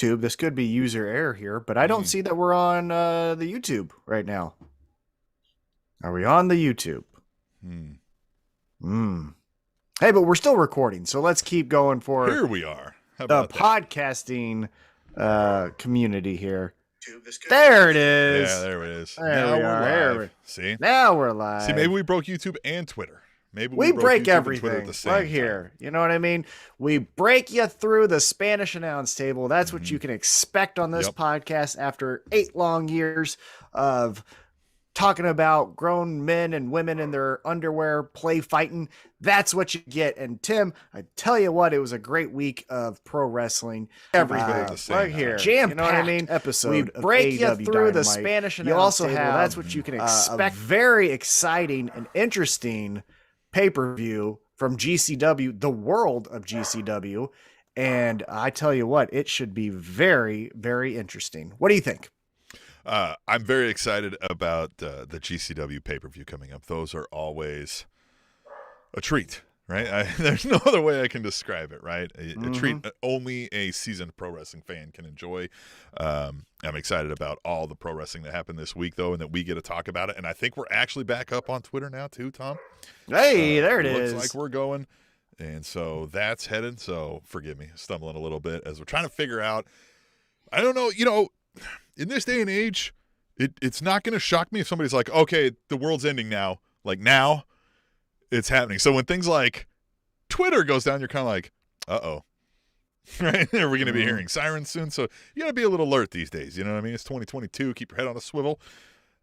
YouTube. This could be user error here, but I don't see that we're on the YouTube right now. Are we on the YouTube? Hey, but we're still recording, so let's keep going for Here we are. How the about that? podcasting community here. There it is. Yeah, there it is. There now we we're are. live. See? Now we're live. See, maybe we broke YouTube and Twitter. Maybe we broke break YouTube and everything Twitter at the same right here. You know what I mean? We break you through the Spanish announce table. That's what you can expect on this podcast after 8 long years of talking about grown men and women in their underwear play fighting. That's what you get. And Tim, I tell you what, it was a great week of pro wrestling. Right here, jam, you know what I mean? Episode. We break you through Dynamite. The Spanish announce. You also table. Have that's what you can expect. A very exciting and interesting pay-per-view from GCW, the world of GCW. And I tell you what, it should be very, very interesting. What do you think? I'm very excited about the GCW pay-per-view coming up. Those are always a treat, right? There's no other way I can describe it, right? A treat only a seasoned pro wrestling fan can enjoy. I'm excited about all the pro wrestling that happened this week, though, and that we get to talk about it. And I think we're actually back up on Twitter now, too, Tom. Hey, there it is. Looks like we're going. And so that's headed. So forgive me, stumbling a little bit as we're trying to figure out. I don't know, in this day and age, it's not going to shock me if somebody's like, okay, the world's ending now. Like now, it's happening. So when things like Twitter goes down, you're kind of like, uh-oh. Right? Are we going to be hearing sirens soon? So you got to be a little alert these days. You know what I mean? It's 2022. Keep your head on a swivel.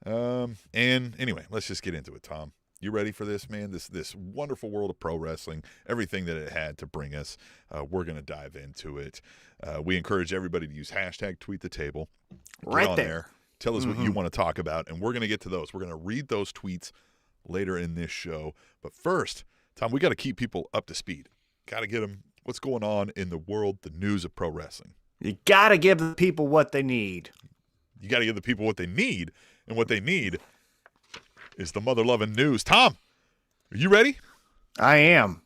And anyway, let's just get into it, Tom. You ready for this, man? This wonderful world of pro wrestling, everything that it had to bring us. We're going to dive into it. We encourage everybody to use hashtag tweet the table. Right there. Tell us what you want to talk about, and we're going to get to those. We're going to read those tweets later in this show. But first, Tom, we got to keep people up to speed. Got to get them what's going on in the world, the news of pro wrestling. You got to give the people what they need. You got to give the people what they need, and what they need is the mother-loving news. Tom, are you ready? I am.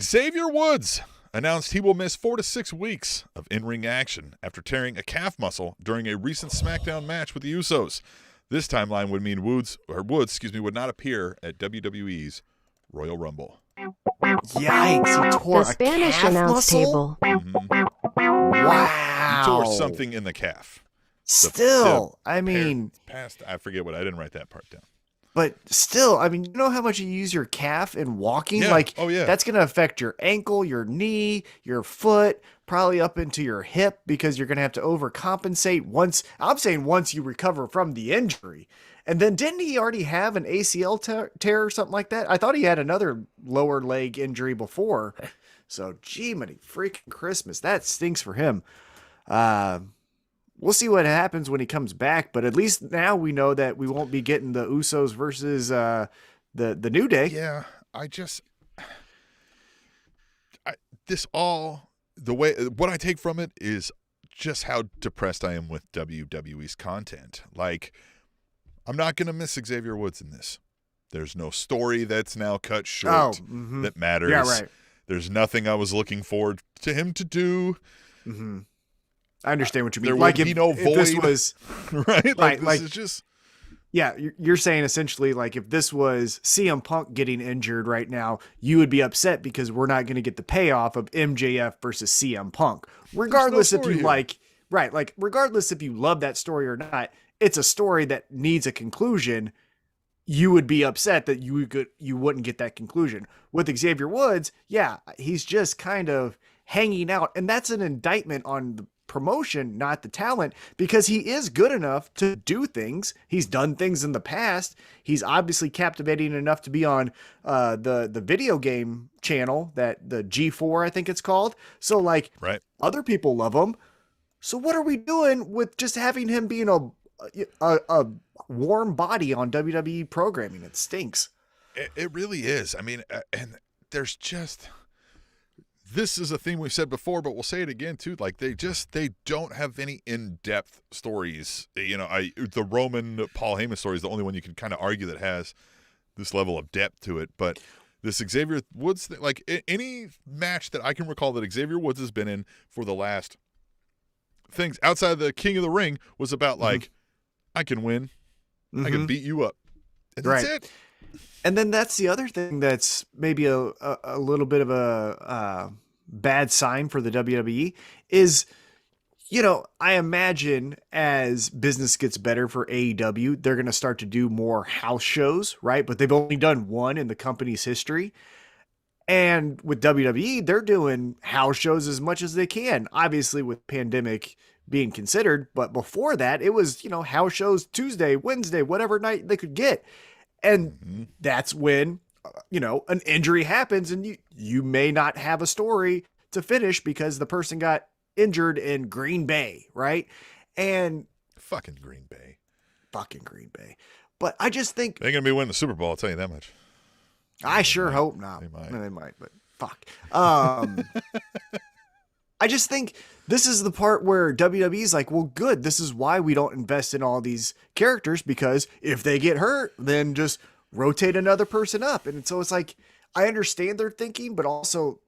Xavier Woods announced he will miss 4 to 6 weeks of in-ring action after tearing a calf muscle during a recent SmackDown match with the Usos. This timeline would mean Woods would not appear at WWE's Royal Rumble. Yikes! He tore the Spanish calf announce muscle? table. Wow! He tore something in the calf. Still, I mean, I forget what I didn't write that part down. But still, I mean, you know how much you use your calf in walking? Yeah. Like, oh, yeah. That's going to affect your ankle, your knee, your foot, probably up into your hip because you're going to have to overcompensate once you recover from the injury. And then didn't he already have an ACL tear or something like that? I thought he had another lower leg injury before. So, gee, many freaking Christmas. That stinks for him. We'll see what happens when he comes back, but at least now we know that we won't be getting the Usos versus the New Day. Yeah, what I take from it is just how depressed I am with WWE's content. Like, I'm not going to miss Xavier Woods in this. There's no story that's now cut short that matters. Yeah, right. There's nothing I was looking forward to him to do. Mm-hmm. I understand what you mean. There like would be no void. This was right. Like this is just. Yeah, you're saying essentially like if this was CM Punk getting injured right now, you would be upset because we're not going to get the payoff of MJF versus CM Punk. Regardless if you regardless if you love that story or not, it's a story that needs a conclusion. You would be upset that you wouldn't get that conclusion. With Xavier Woods, yeah, he's just kind of hanging out, and that's an indictment on the promotion, not the talent, because he is good enough to do things. He's done things in the past. He's obviously captivating enough to be on the video game channel, that the G4, I think it's called. So like, right. Other people love him. So what are we doing with just having him being a warm body on WWE programming? It stinks. It really is. I mean, and there's just. This is a theme we've said before, but we'll say it again too. Like they don't have any in-depth stories. The Roman Paul Heyman story is the only one you can kind of argue that has this level of depth to it. But this Xavier Woods thing, like any match that I can recall that Xavier Woods has been in for the last things outside of the King of the Ring was about like, I can win. I can beat you up. And that's it. And then that's the other thing that's maybe a little bit of a bad sign for the WWE is, you know, I imagine as business gets better for AEW, they're going to start to do more house shows, right? But they've only done one in the company's history. And with WWE, they're doing house shows as much as they can, obviously with pandemic being considered. But before that, it was, you know, house shows Tuesday, Wednesday, whatever night they could get. And that's when, you know, an injury happens and you may not have a story to finish because the person got injured in Green Bay, right? And fucking Green Bay. But I just think they're going to be winning the Super Bowl, I'll tell you that much. I sure hope not. They might, but fuck. I just think this is the part where WWE's like, well, good. This is why we don't invest in all these characters, because if they get hurt, then just rotate another person up. And so it's like, I understand their thinking, but also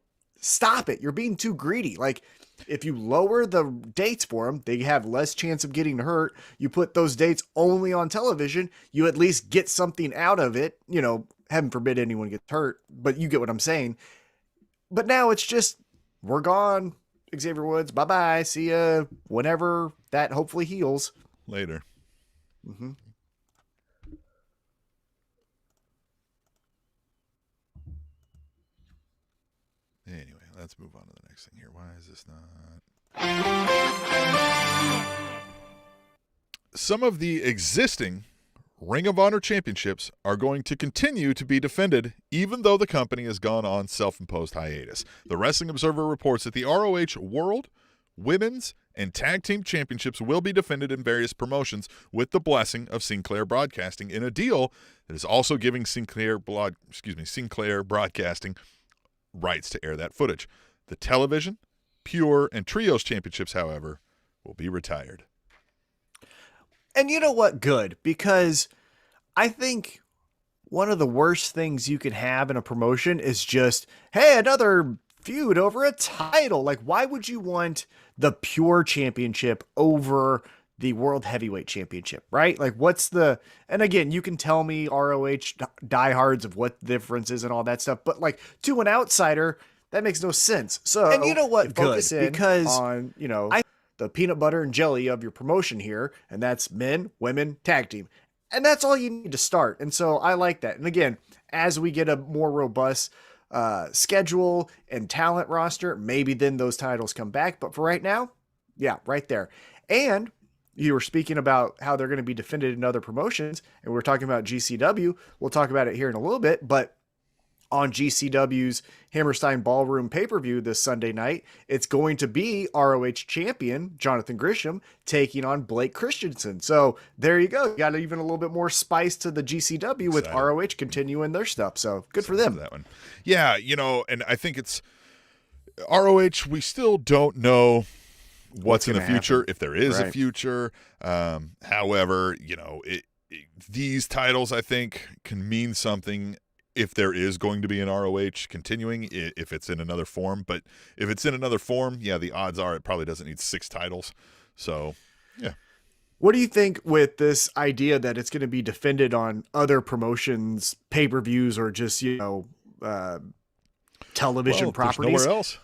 stop it. You're being too greedy. Like, if you lower the dates for them, they have less chance of getting hurt. You put those dates only on television, you at least get something out of it. You know, heaven forbid anyone gets hurt, but you get what I'm saying. But now it's just, we're gone. Xavier Woods, bye-bye. See ya whenever that hopefully heals. Later. Anyway, let's move on to the next thing here. Why is this not? Some of the existing Ring of Honor championships are going to continue to be defended even though the company has gone on self-imposed hiatus. The Wrestling Observer reports that the ROH World, Women's, and Tag Team Championships will be defended in various promotions with the blessing of Sinclair Broadcasting in a deal that is also giving Sinclair Broadcasting rights to air that footage. The television, Pure, and Trios Championships, however, will be retired. And you know what? Good, because I think one of the worst things you can have in a promotion is just, hey, another feud over a title. Like, why would you want the Pure Championship over the World Heavyweight Championship, right? Like, and again, you can tell me ROH diehards of what the difference is and all that stuff, but like, to an outsider, that makes no sense. So, and you know what? Focus in because on, you know, the peanut butter and jelly of your promotion here, and that's men, women, tag team. And that's all you need to start. And so I like that. And again, as we get a more robust schedule and talent roster, maybe then those titles come back. But for right now, yeah, right there. And you were speaking about how they're going to be defended in other promotions, and we're talking about GCW. We'll talk about it here in a little bit, but on GCW's Hammerstein Ballroom pay-per-view this Sunday night, it's going to be ROH champion Jonathan Gresham taking on Blake Christensen. So there you go. You got even a little bit more spice to the GCW with ROH continuing their stuff. So good for them. That one. Yeah, you know, and I think it's ROH, we still don't know what's in the future, happen. If there is a future. However, you know, these titles, I think, can mean something if there is going to be an ROH continuing, if it's in another form. But if it's in another form, yeah, the odds are it probably doesn't need 6 titles. So, yeah. What do you think with this idea that it's going to be defended on other promotions, pay-per-views, or just, you know, television properties? Nowhere else.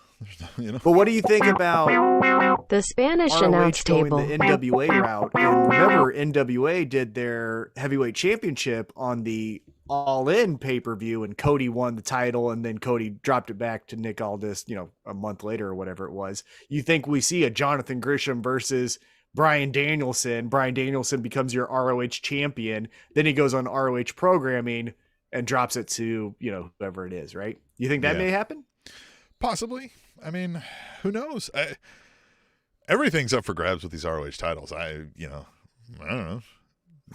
You know? But what do you think about the Spanish ROH announce going table? The NWA route? And remember, NWA did their heavyweight championship on the All In pay-per-view, and Cody won the title, and then Cody dropped it back to Nick Aldis, you know, a month later or whatever it was. You think we see a Jonathan Gresham versus Bryan Danielson? Bryan Danielson becomes your ROH champion, then he goes on ROH programming and drops it to, you know, whoever it is, right? You think that may happen? Possibly. I mean, who knows? Everything's up for grabs with these ROH titles. I don't know.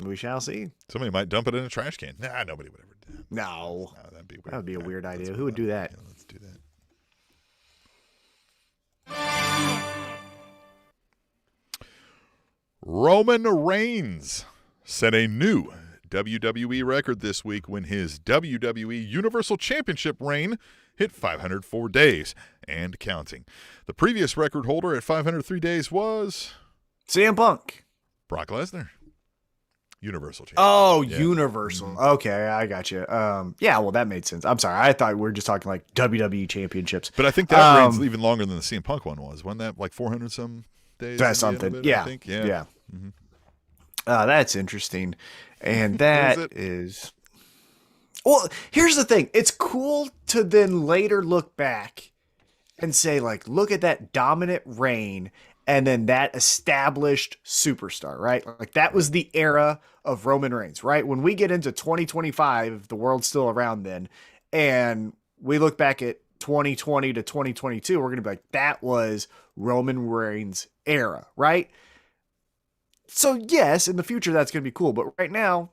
We shall see. Somebody might dump it in a trash can. Nah, nobody would ever do that. No, that'd be weird. That would be a weird idea. Who would do that? Yeah, let's do that. Roman Reigns set a new WWE record this week when his WWE Universal Championship reign hit 504 days. and counting. The previous record holder at 503 days was CM Punk. Brock Lesnar. Universal Champion. Oh, yeah. Universal. Mm-hmm. Okay, I got you. Yeah, well, that made sense. I'm sorry. I thought we were just talking like WWE Championships. But I think that reign's even longer than the CM Punk one was. Wasn't that like 400 some days? That's something. It, yeah. I think? Yeah. Yeah. Mm-hmm. That's interesting. And that is. Well, here's the thing. It's cool to then later look back and say, like, look at that dominant reign and then that established superstar, right? Like, that was the era of Roman Reigns, right? When we get into 2025, if the world's still around then, and we look back at 2020 to 2022, we're going to be like, that was Roman Reigns' era, right? So, yes, in the future, that's going to be cool. But right now,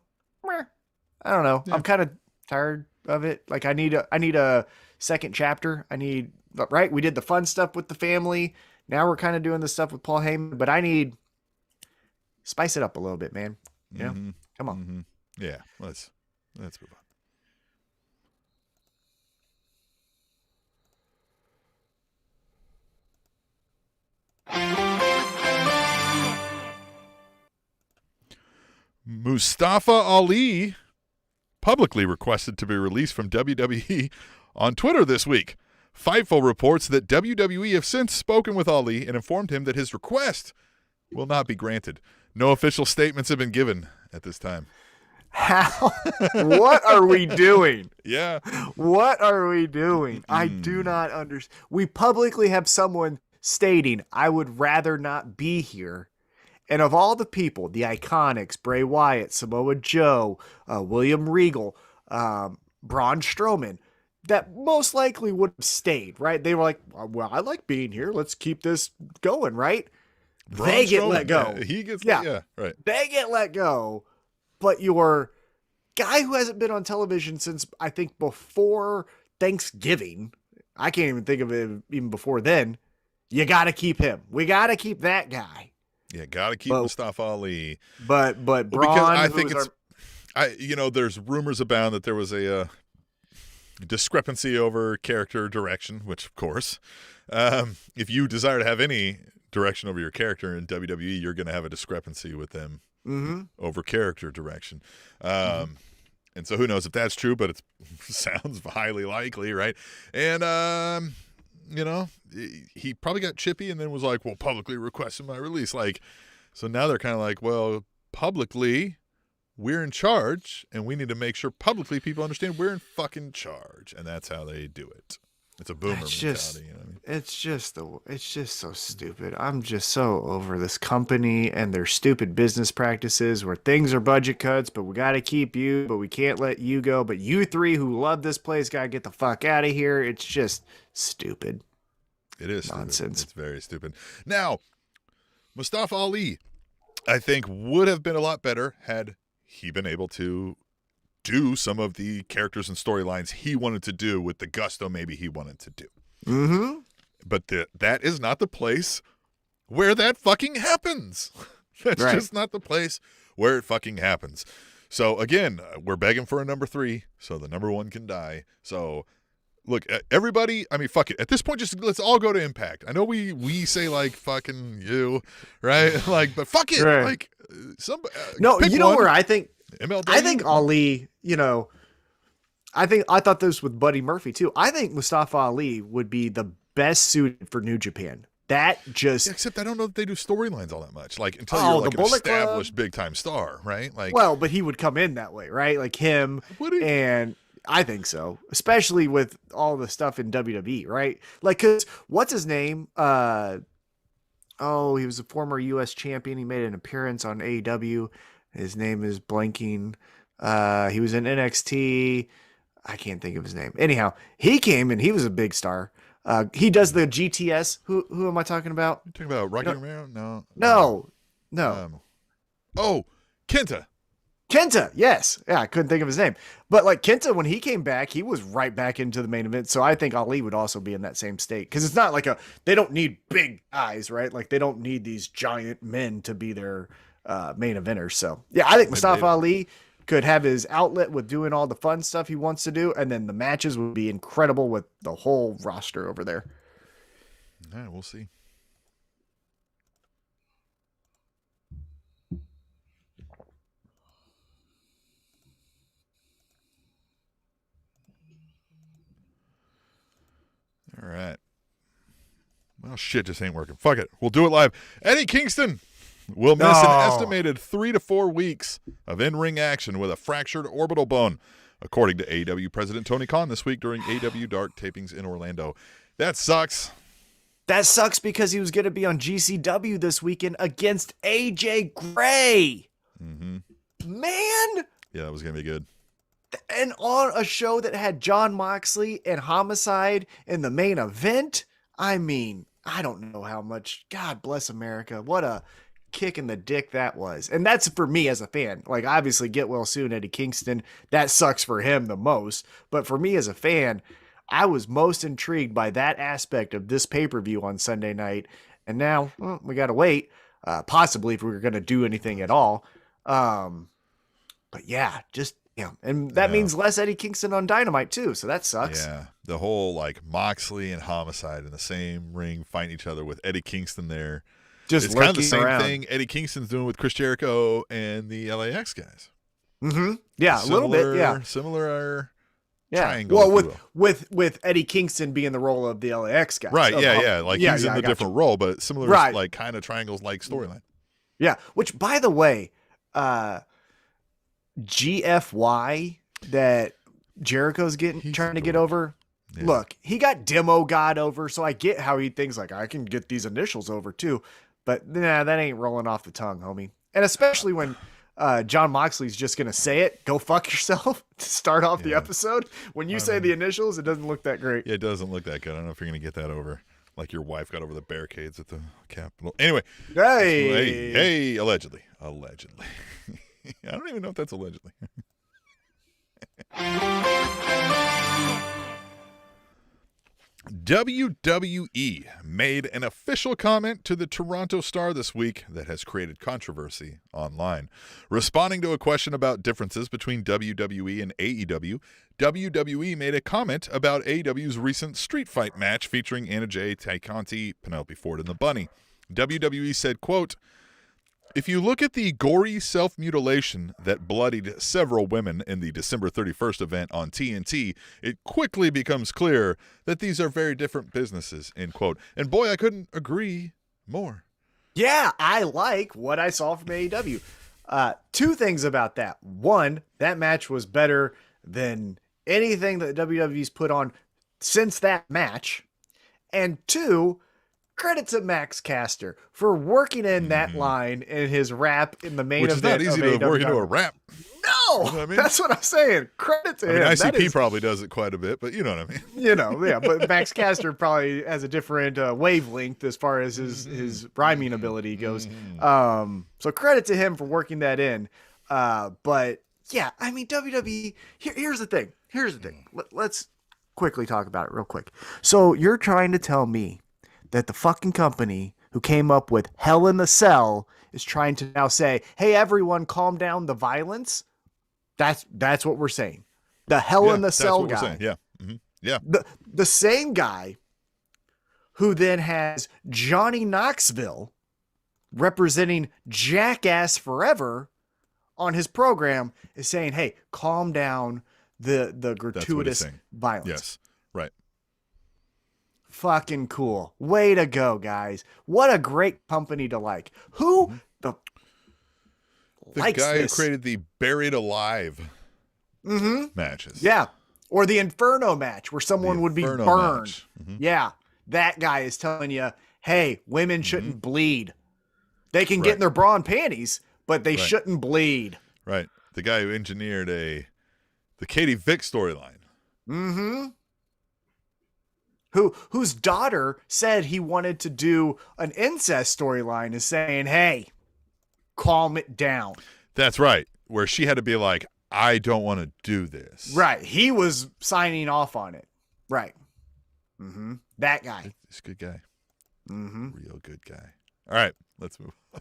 I don't know. Yeah. I'm kind of tired of it. Like, I need a second chapter. Right? We did the fun stuff with the family. Now we're kind of doing the stuff with Paul Heyman, but I need spice it up a little bit, man. You know? Come on. Mm-hmm. Yeah. Let's move on. Mustafa Ali publicly requested to be released from WWE on Twitter this week. Fightful reports that WWE have since spoken with Ali and informed him that his request will not be granted. No official statements have been given at this time. How? What are we doing? Yeah. What are we doing? I do not understand. We publicly have someone stating, I would rather not be here. And of all the people, the Iconics, Bray Wyatt, Samoa Joe, William Regal, Braun Strowman, that most likely would have stayed, right? They were like, well, I like being here. Let's keep this going, right? They get let go. He gets right. They get let go, but your guy who hasn't been on television since, I think, before Thanksgiving, I can't even think of it even before then, you got to keep him. We got to keep that guy. Yeah, got to keep Mustafa Ali. But Braun, because I think there's rumors abound that there was a discrepancy over character direction, which of course, if you desire to have any direction over your character in WWE, you're going to have a discrepancy with them over character direction. And so who knows if that's true, but it sounds highly likely, right? And, he probably got chippy and then was like, well, publicly requesting my release. Like, so now they're kind of like, well, publicly we're in charge, and we need to make sure publicly people understand we're in fucking charge, and that's how they do it. It's a boomer mentality. You know what I mean? It's just so stupid. I'm just so over this company and their stupid business practices where things are budget cuts, but we got to keep you, but we can't let you go. But you three who love this place got to get the fuck out of here. It's just stupid. It is nonsense. Stupid. It's very stupid. Now, Mustafa Ali, I think, would have been a lot better had he been able to do some of the characters and storylines he wanted to do with the gusto maybe he wanted to do. Mm-hmm. But that is not the place where that fucking happens. That's just not the place where it fucking happens. So, again, we're begging for a number 3 so the number 1 can die. So, look, everybody, I mean, fuck it. At this point, just let's all go to Impact. I know we say, like, fucking you, right? Like, but fuck it. Right. Like, no, you know one. where I think MLW? I think Ali, I thought this with Buddy Murphy too. I think Mustafa Ali would be the best suited for New Japan. That just except I don't know that they do storylines all that much. Like until you're like an established big time star, right? Like but he would come in that way, right? Like him and I think so, especially with all the stuff in WWE, right? Like, cause what's his name? He was a former U.S. champion. He made an appearance on AEW. His name is blanking. He was in NXT. I can't think of his name. Anyhow, he came and he was a big star. He does the GTS. Who am I talking about? You're talking about Rocky Romero? No. Kenta. Kenta, yes. Yeah, I couldn't think of his name. But like Kenta, when he came back, he was right back into the main event. So I think Ali would also be in that same state. Because it's not like they don't need big guys, right? Like they don't need these giant men to be their main eventers. So yeah, I think Mustafa Ali could have his outlet with doing all the fun stuff he wants to do. And then the matches would be incredible with the whole roster over there. All right, we'll see. All right. Well, shit just ain't working. Fuck it. We'll do it live. Eddie Kingston will miss an estimated 3 to 4 weeks of in-ring action with a fractured orbital bone, according to AEW President Tony Khan this week during AEW Dark tapings in Orlando. That sucks. That sucks because he was going to be on GCW this weekend against AJ Gray. Mm-hmm. Man. Yeah, that was going to be good. And on a show that had Jon Moxley and Homicide in the main event. I mean, I don't know how much. God bless America. What a kick in the dick that was. And that's for me as a fan. Like, obviously, get well soon, Eddie Kingston. That sucks for him the most. But for me as a fan, I was most intrigued by that aspect of this pay-per-view on Sunday night. And now, well, we got to wait, possibly if we were going to do anything at all. But yeah, just, yeah. And that means less Eddie Kingston on Dynamite too. So that sucks. Yeah. The whole like Moxley and Homicide in the same ring fighting each other with Eddie Kingston there. It's kind of the same thing Eddie Kingston's doing with Chris Jericho and the LAX guys. Mm-hmm. Yeah, a little bit. Yeah. Similar yeah. triangle. Well, with Eddie Kingston being the role of the LAX guy. Right. Yeah. Like he's in a different role, but similar, like kind of triangles like storyline. Yeah. Which, by the way, GFY that Jericho's trying to get over. Yeah. Look, he got Demo God over, so I get how he thinks like I can get these initials over too. But nah, that ain't rolling off the tongue, homie. And especially when Jon Moxley's just going to say it, go fuck yourself to start off the episode. When you say the initials, it doesn't look that great. Yeah, it doesn't look that good. I don't know if you're going to get that over. Like your wife got over the barricades at the Capitol. Anyway. Hey, allegedly. I don't even know if that's allegedly. WWE made an official comment to the Toronto Star this week that has created controversy online. Responding to a question about differences between WWE and AEW, WWE made a comment about AEW's recent street fight match featuring Anna Jay, Tay Conti, Penelope Ford, and the Bunny. WWE said, quote, "If you look at the gory self-mutilation that bloodied several women in the December 31st event on TNT, it quickly becomes clear that these are very different businesses," end quote. And boy, I couldn't agree more. Yeah, I like what I saw from AEW. Two things about that. One, that match was better than anything that WWE's put on since that match. And two, credit to Max Caster for working in that line in his rap in the main event. Which is not easy to work into a rap. No, you know what I mean? That's what I'm saying. Credit to him. ICP probably does it quite a bit, but you know what I mean. Yeah, but Max Caster probably has a different wavelength as far as his rhyming ability goes. So credit to him for working that in. But yeah, I mean, WWE, here's the thing. Let's quickly talk about it real quick. So you're trying to tell me that the fucking company who came up with Hell in the Cell is trying to now say, hey, everyone, calm down the violence? That's what we're saying. The Hell in the Cell guy. Yeah. Mm-hmm. Yeah. The same guy who then has Johnny Knoxville representing Jackass Forever on his program is saying, hey, calm down the gratuitous violence. Yes. Right. Fucking cool. Way to go, guys. What a great company to like. Who the guy who created the Buried Alive matches. Yeah. Or the Inferno match where someone would be burned. Yeah. That guy is telling you, hey, women shouldn't bleed. They can get in their bra and panties, but they shouldn't bleed. Right. The guy who engineered the Katie Vick storyline. Whose daughter said he wanted to do an incest storyline is saying, hey, calm it down. That's right. Where she had to be like, I don't want to do this. Right. He was signing off on it. Right. That guy. He's a good guy. Real good guy. All right. Let's move on.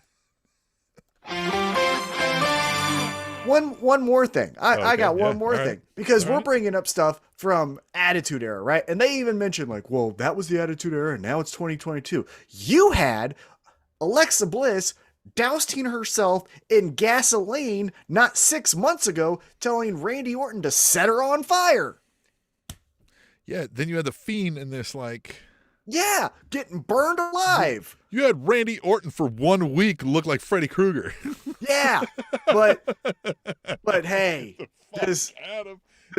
one more thing. I got one more All thing right. because All we're right. bringing up stuff from Attitude Era, right? And they even mentioned like, well, that was the Attitude Era, and now it's 2022. You had Alexa Bliss dousing herself in gasoline not 6 months ago, telling Randy Orton to set her on fire. Yeah, then you had the Fiend in this, like... Yeah, getting burned alive. You had Randy Orton for 1 week look like Freddy Krueger. Yeah, but hey, this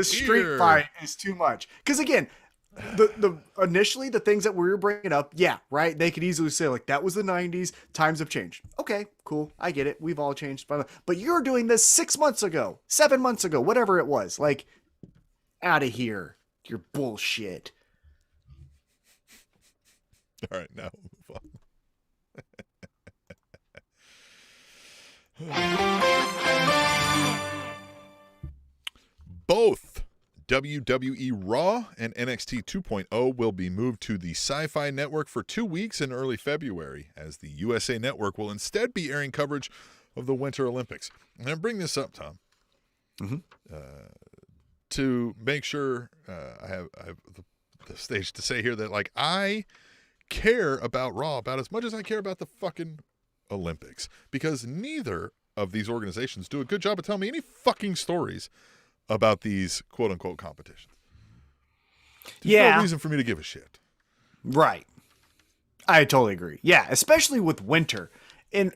street here. fight is too much. Because again, the initially the things that we were bringing up, yeah, right. They could easily say like that was the 90s. Times have changed. Okay, cool. I get it. We've all changed. But you're doing this 6 months ago, 7 months ago, whatever it was. Like, out of here. You're bullshit. All right, now move on. Both WWE Raw and NXT 2.0 will be moved to the Sci-Fi Network for 2 weeks in early February, as the USA Network will instead be airing coverage of the Winter Olympics. And I bring this up, Tom, to make sure I have the stage to say here that, like, I care about Raw about as much as I care about the fucking Olympics, because neither of these organizations do a good job of telling me any fucking stories about these quote-unquote competitions. There's no reason for me to give a shit. Right. I totally agree. Yeah, especially with winter. In,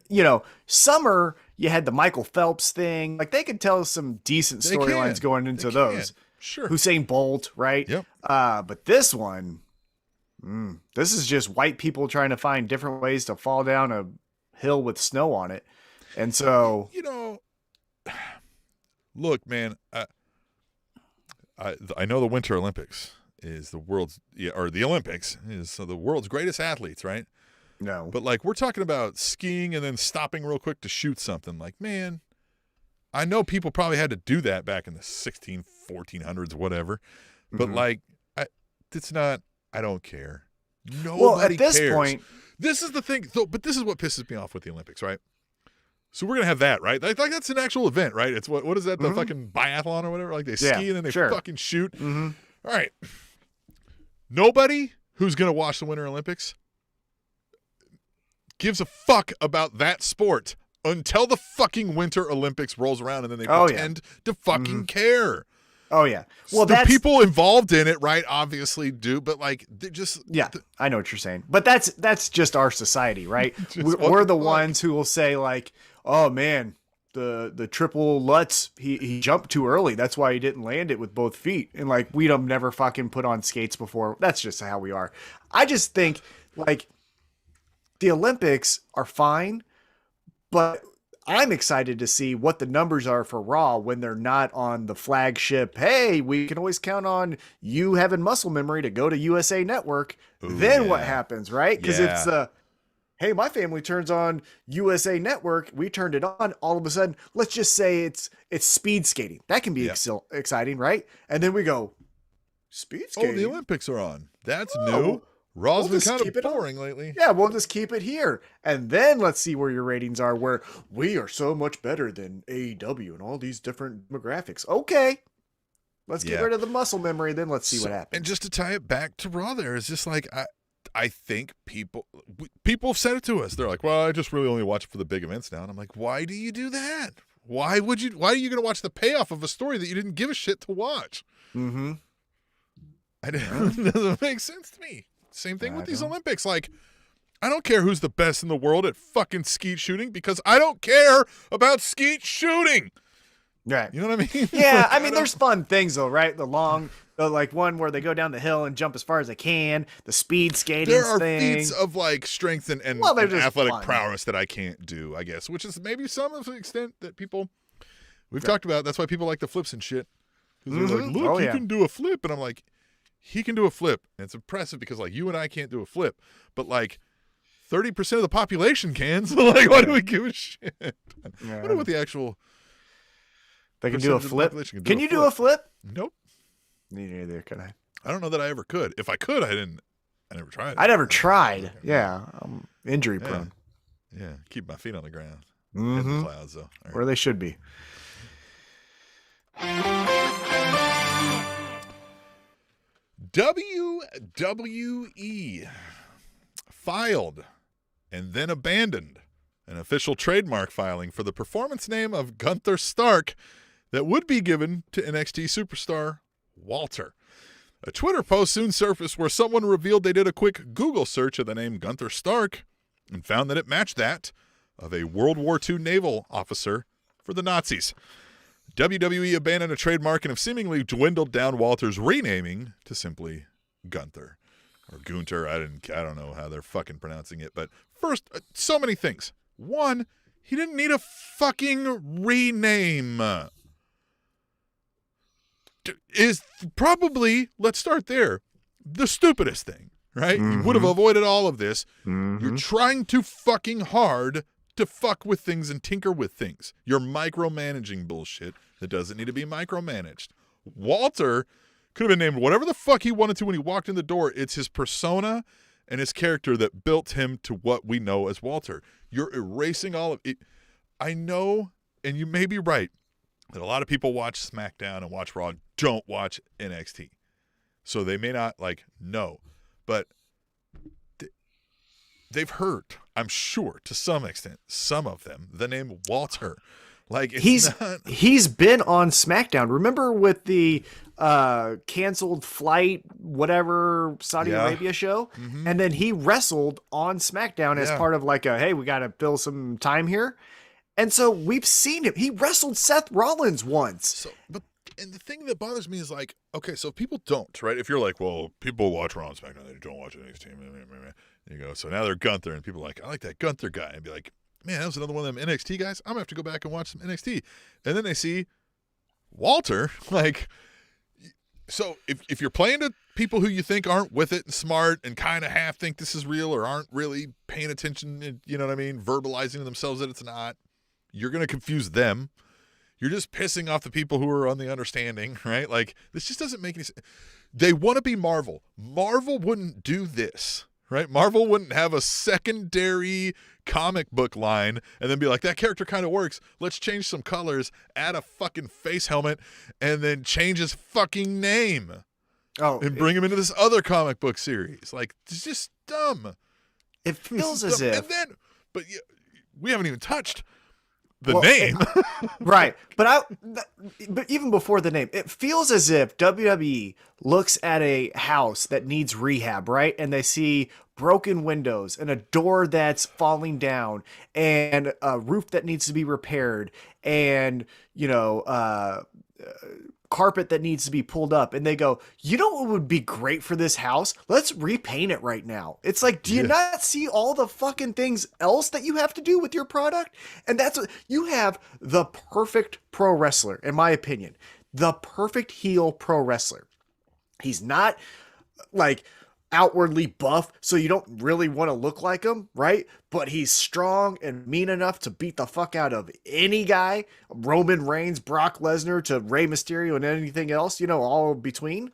summer, you had the Michael Phelps thing. Like, they could tell some decent storylines going into those. Sure. Usain Bolt, right? Yep. But this one, this is just white people trying to find different ways to fall down a hill with snow on it. And so... Look, man, I know the Winter Olympics is the world's, or the Olympics is the world's greatest athletes, right? No. But, like, we're talking about skiing and then stopping real quick to shoot something. Like, man, I know people probably had to do that back in the 1400s, whatever. But, like, it's not, I don't care. Nobody well, at this cares. point, this is the thing. But this is what pisses me off with the Olympics, right? So we're gonna have that, right? Like that's an actual event, right? It's what is that? The fucking biathlon or whatever? Like they ski and then they fucking shoot. All right. Nobody who's gonna watch the Winter Olympics gives a fuck about that sport until the fucking Winter Olympics rolls around, and then they pretend to fucking care. Oh yeah. Well, the people involved in it, right? Obviously do, but like they just I know what you're saying. But that's just our society, right? We're the ones who will say like, "Oh man, the triple Lutz, he jumped too early. That's why he didn't land it with both feet." And like we'd never fucking put on skates before. That's just how we are. I just think like the Olympics are fine, but I'm excited to see what the numbers are for Raw when they're not on the flagship. Hey, we can always count on you having muscle memory to go to USA Network. Then what happens, right? Because it's hey, my family turns on USA Network. We turned it on. All of a sudden, let's just say it's speed skating. That can be exciting, right? And then we go, speed skating? Oh, the Olympics are on. That's new. Raw's been kind of boring lately. Yeah, we'll just keep it here. And then let's see where your ratings are, where we are so much better than AEW and all these different demographics. Okay. Let's get rid of the muscle memory, then let's see what happens. And just to tie it back to Raw there, is just like, I think people have said it to us. They're like, well, I just really only watch it for the big events now. And I'm like, why do you do that? Why are you going to watch the payoff of a story that you didn't give a shit to watch? It doesn't make sense to me. Same thing with these Olympics. Like, I don't care who's the best in the world at fucking skeet shooting because I don't care about skeet shooting. Right. You know what I mean? Yeah, I mean, there's fun things though, right? The like one where they go down the hill and jump as far as they can. The speed skating There are thing. feats of like strength and athletic prowess that I can't do, I guess, which is maybe some of the extent that people we've talked about. That's why people like the flips and shit. Because they're like, look, you can do a flip. And I'm like, he can do a flip. And it's impressive because like you and I can't do a flip, but like 30% of the population can. So like, why do we give a shit? I wonder what the actual. They can do a flip. Can you do a flip? Nope. Neither can I. I don't know that I ever could. If I could, I never tried. I never tried. Yeah. I'm injury prone. Yeah. Keep my feet on the ground. In the clouds though. Where they should be. WWE filed and then abandoned an official trademark filing for the performance name of Gunther Stark that would be given to NXT superstar Walter. A Twitter post soon surfaced where someone revealed they did a quick Google search of the name Gunther Stark and found that it matched that of a World War II naval officer for the Nazis. WWE abandoned a trademark and have seemingly dwindled down Walter's renaming to simply Gunther or Gunter. I don't know how they're fucking pronouncing it. But first, so many things. One, he didn't need a fucking rename. Is probably, let's start there, the stupidest thing, right? You would have avoided all of this. You're trying too fucking hard to fuck with things and tinker with things. You're micromanaging bullshit that doesn't need to be micromanaged. Walter could have been named whatever the fuck he wanted to when he walked in the door. It's his persona and his character that built him to what we know as Walter. You're erasing all of it. I know, and you may be right, that a lot of people watch SmackDown and watch Raw, don't watch NXT. So they may not know, but they've heard, I'm sure, to some extent, some of them, the name Walter. He's been on SmackDown. Remember with the canceled flight, whatever, Saudi Arabia show? And then he wrestled on SmackDown as part of hey, we got to fill some time here. And so we've seen him. He wrestled Seth Rollins once. And the thing that bothers me is okay, so if people don't, right? If you're well, people watch Raw and SmackDown, they don't watch NXT. You go, so now they're Gunther, and people are I like that Gunther guy. And be man, that was another one of them NXT guys. I'm going to have to go back and watch some NXT. And then they see Walter, so if you're playing to people who you think aren't with it and smart and kind of half think this is real or aren't really paying attention, you know what I mean, verbalizing to themselves that it's not, you're going to confuse them. You're just pissing off the people who are on the understanding, right? This just doesn't make any sense. They want to be Marvel. Marvel wouldn't do this, right? Marvel wouldn't have a secondary comic book line and then be that character kind of works. Let's change some colors, add a fucking face helmet, and then change his fucking name. And bring him into this other comic book series. It's just dumb. It feels as if. But we haven't even touched the name. Right. But even before the name, it feels as if WWE looks at a house that needs rehab, right? And they see broken windows and a door that's falling down and a roof that needs to be repaired and, carpet that needs to be pulled up, and they go, you know what would be great for this house? Let's repaint it right now. It's do you not see all the fucking things else that you have to do with your product? And that's what you have, the perfect pro wrestler, in my opinion, the perfect heel pro wrestler. He's not outwardly buff, so you don't really want to look like him, right? But he's strong and mean enough to beat the fuck out of any guy, Roman Reigns, Brock Lesnar, to Rey Mysterio and anything else, all between.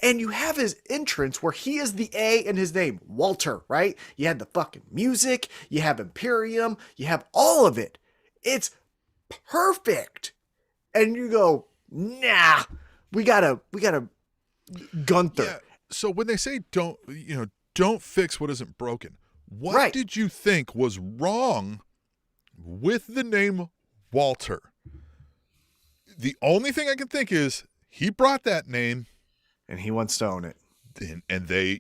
And you have his entrance where he is the A in his name, Walter, right? You had the fucking music, you have Imperium, you have all of it. It's perfect. And you go, nah, we gotta Gunther. Yeah. So when they say don't fix what isn't broken, what did you think was wrong with the name Walter? The only thing I can think is he brought that name. And he wants to own it. And they,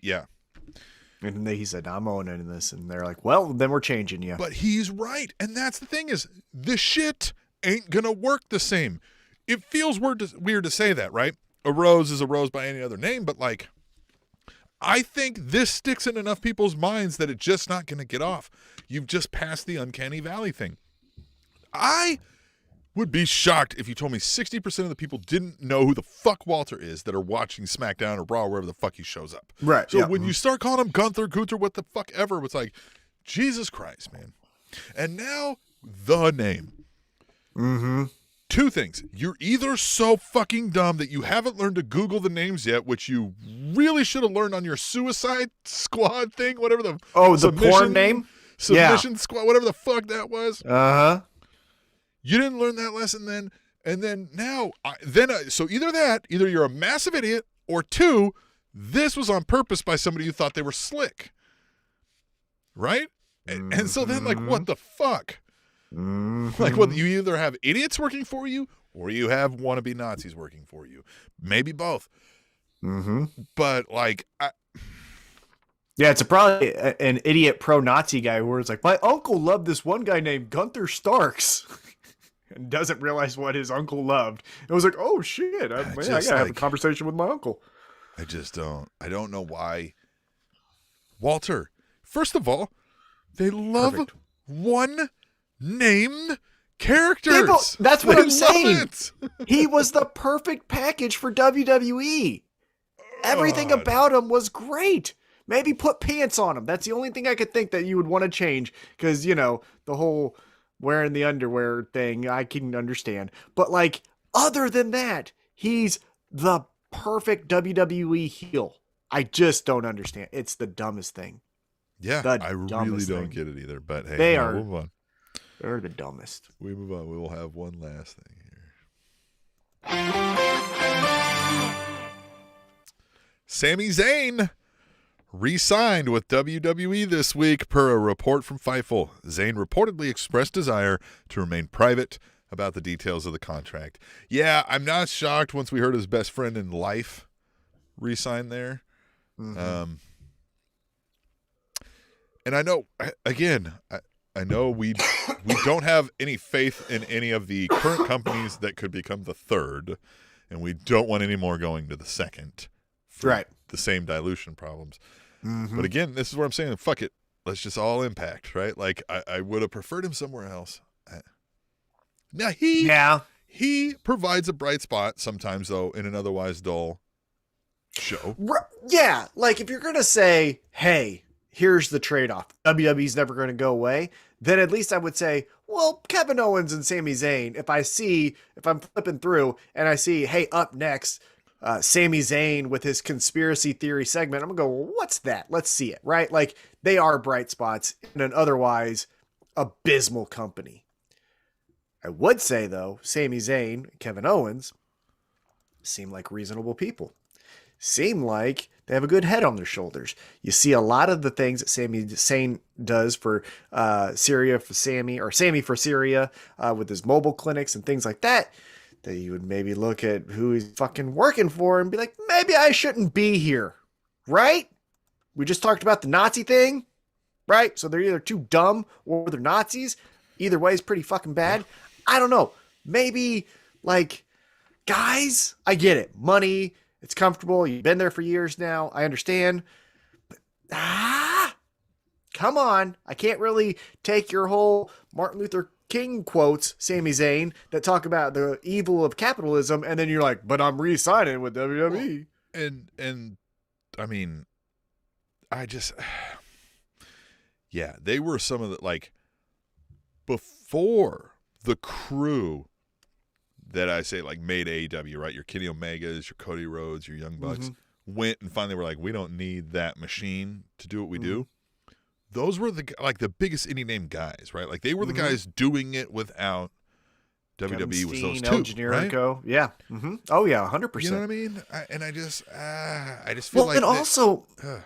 And he said, I'm owning this. And they're well, then we're changing you. But he's right. And that's the thing is, this shit ain't going to work the same. It feels weird to say that, right? A rose is a rose by any other name, but I think this sticks in enough people's minds that it's just not going to get off. You've just passed the uncanny valley thing. I would be shocked if you told me 60% of the people didn't know who the fuck Walter is that are watching SmackDown or Raw, wherever the fuck he shows up. Right. So when you start calling him Gunther, what the fuck ever, it's Jesus Christ, man. And now the name. Two things. You're either so fucking dumb that you haven't learned to Google the names yet, which you really should have learned on your Suicide Squad thing, whatever the the porn name? Submission Squad, whatever the fuck that was. Uh-huh. You didn't learn that lesson then. And then now, so either you're a massive idiot, or two, this was on purpose by somebody who thought they were slick. Right? And so then, like, what the fuck? Like, what, you either have idiots working for you, or you have wannabe Nazis working for you. Maybe both. But, like, yeah, it's probably an idiot pro-Nazi guy who is like, my uncle loved this one guy named Gunther Starks. And doesn't realize what his uncle loved. It was like, oh, shit. I gotta have a conversation with my uncle. I don't know why. Walter, first of all, they love one-named characters. That's what I'm saying. He was the perfect package for WWE. Everything about him was great. Maybe put pants on him. That's the only thing I could think that you would want to change. Because, you know, the whole wearing the underwear thing, I can understand. But, like, other than that, he's the perfect WWE heel. I just don't understand. It's the dumbest thing. Yeah, I really don't get it either. But hey, we'll move on. They're the dumbest. We move on. We will have one last thing here. Sami Zayn re-signed with WWE this week per a report from Fightful. Zayn reportedly expressed desire to remain private about the details of the contract. Yeah, I'm not shocked once we heard his best friend in life re-sign there. And I know, again, I know we don't have any faith in any of the current companies that could become the third, and we don't want any more going to the second. Right. The same dilution problems. But again, this is where I'm saying, fuck it. Let's just all Impact, right? Like, I would have preferred him somewhere else. Now, he provides a bright spot sometimes, though, in an otherwise dull show. Yeah, like if you're going to say, hey, here's the trade-off. WWE's never going to go away. Then at least I would say, well, Kevin Owens and Sami Zayn, if I'm flipping through and I see, hey, up next, Sami Zayn with his conspiracy theory segment, I'm going to go, well, what's that? Let's see it, right? Like, they are bright spots in an otherwise abysmal company. I would say, though, Sami Zayn, Kevin Owens seem like reasonable people. Seem like they have a good head on their shoulders. You see a lot of the things that Sami Zayn does for Syria for Sami, or Sami for Syria, with his mobile clinics and things like that, that you would maybe look at who he's fucking working for and be like, maybe I shouldn't be here, right? We just talked about the Nazi thing, right? So they're either too dumb or they're Nazis. Either way is pretty fucking bad. I don't know. Maybe, like, guys, I get it. Money, it's comfortable. You've been there for years now. I understand. But, come on. I can't really take your whole Martin Luther King quotes, Sami Zayn, that talk about the evil of capitalism, and then you're like, but I'm re-signing with WWE. And I mean, yeah, they were some of the, like, before the crew that I say, like, made AEW, right? Your Kenny Omegas, your Cody Rhodes, your Young Bucks, went and finally were like, we don't need that machine to do what we do. Those were the biggest indie name guys, right? Like, they were the guys doing it without WWE was those two, Generico, right? Yeah. Oh yeah, 100%. You know what I mean? I just feel like. And also so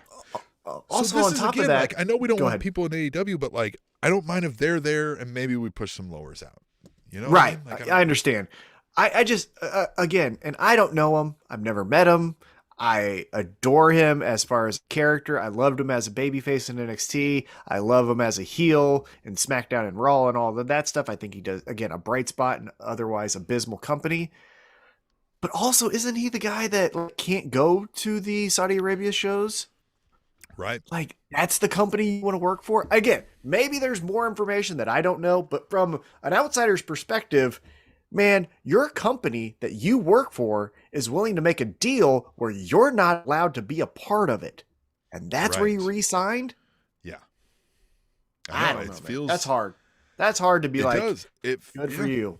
on top of that, like, I know we don't want people in AEW, but, like, I don't mind if they're there and maybe we push some lowers out. You know, right? What I mean? I understand. I just again, and I don't know him. I've never met him. I adore him as far as character. I loved him as a babyface in NXT. I love him as a heel in SmackDown and Raw and all of that stuff. I think he does, again, a bright spot in otherwise abysmal company. But also, isn't he the guy that, like, can't go to the Saudi Arabia shows? Right. Like, that's the company you want to work for? Again, maybe there's more information that I don't know, but from an outsider's perspective, man, your company that you work for is willing to make a deal where you're not allowed to be a part of it. And that's where you re-signed? Yeah. I don't know, man. That's hard. That's hard to be good for you.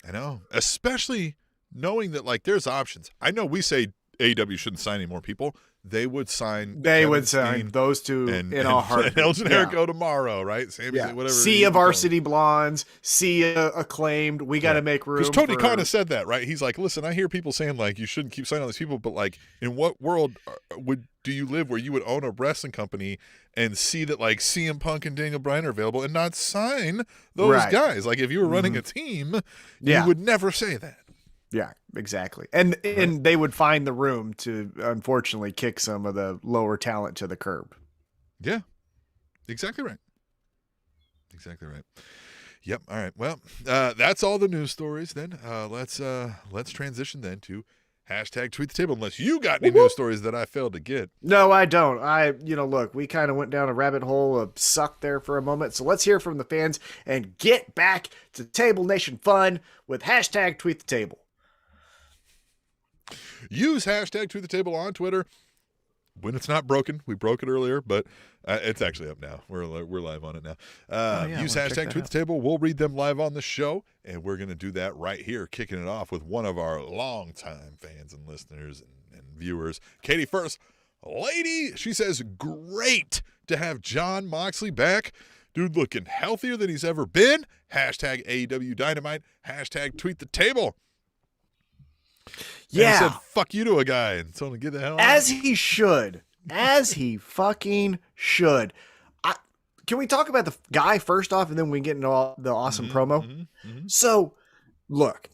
I know. Especially knowing that, like, there's options. I know we say AEW shouldn't sign any more people. they would sign. They Kevin would sign Steen those two and in a heartbeat. and El Generico tomorrow, right? Sami Zayn, whatever. Sea of Varsity Blondes, Sea Acclaimed. We got to make room. Because Tony Khan has said that, right? He's like, listen, I hear people saying like you shouldn't keep signing all these people, but like, in what world do you live where you would own a wrestling company and see that like CM Punk and Daniel Bryan are available and not sign those guys? Like, if you were running a team, you would never say that. Yeah, exactly. And they would find the room to, unfortunately, kick some of the lower talent to the curb. Yeah, exactly right. Exactly right. Yep. All right. Well, that's all the news stories then. Let's transition then to hashtag tweet the table, unless you got any news stories that I failed to get. No, I don't. Look, we kind of went down a rabbit hole of suck there for a moment. So let's hear from the fans and get back to Table Nation fun with hashtag tweet the table. Use hashtag tweet the table on Twitter when it's not broken. We broke it earlier, but it's actually up now. We're live on it now. Use hashtag tweet the table. We'll read them live on the show, and we're going to do that right here, kicking it off with one of our longtime fans and listeners and viewers, Katie First Lady. She says, great to have Jon Moxley back. Dude looking healthier than he's ever been. Hashtag AEW Dynamite. Hashtag tweet the table. Yeah. And he said, fuck you to a guy and told him to get the hell out. As he should. As he fucking should. Can we talk about the guy first off, and then we get into all the awesome promo? So, look,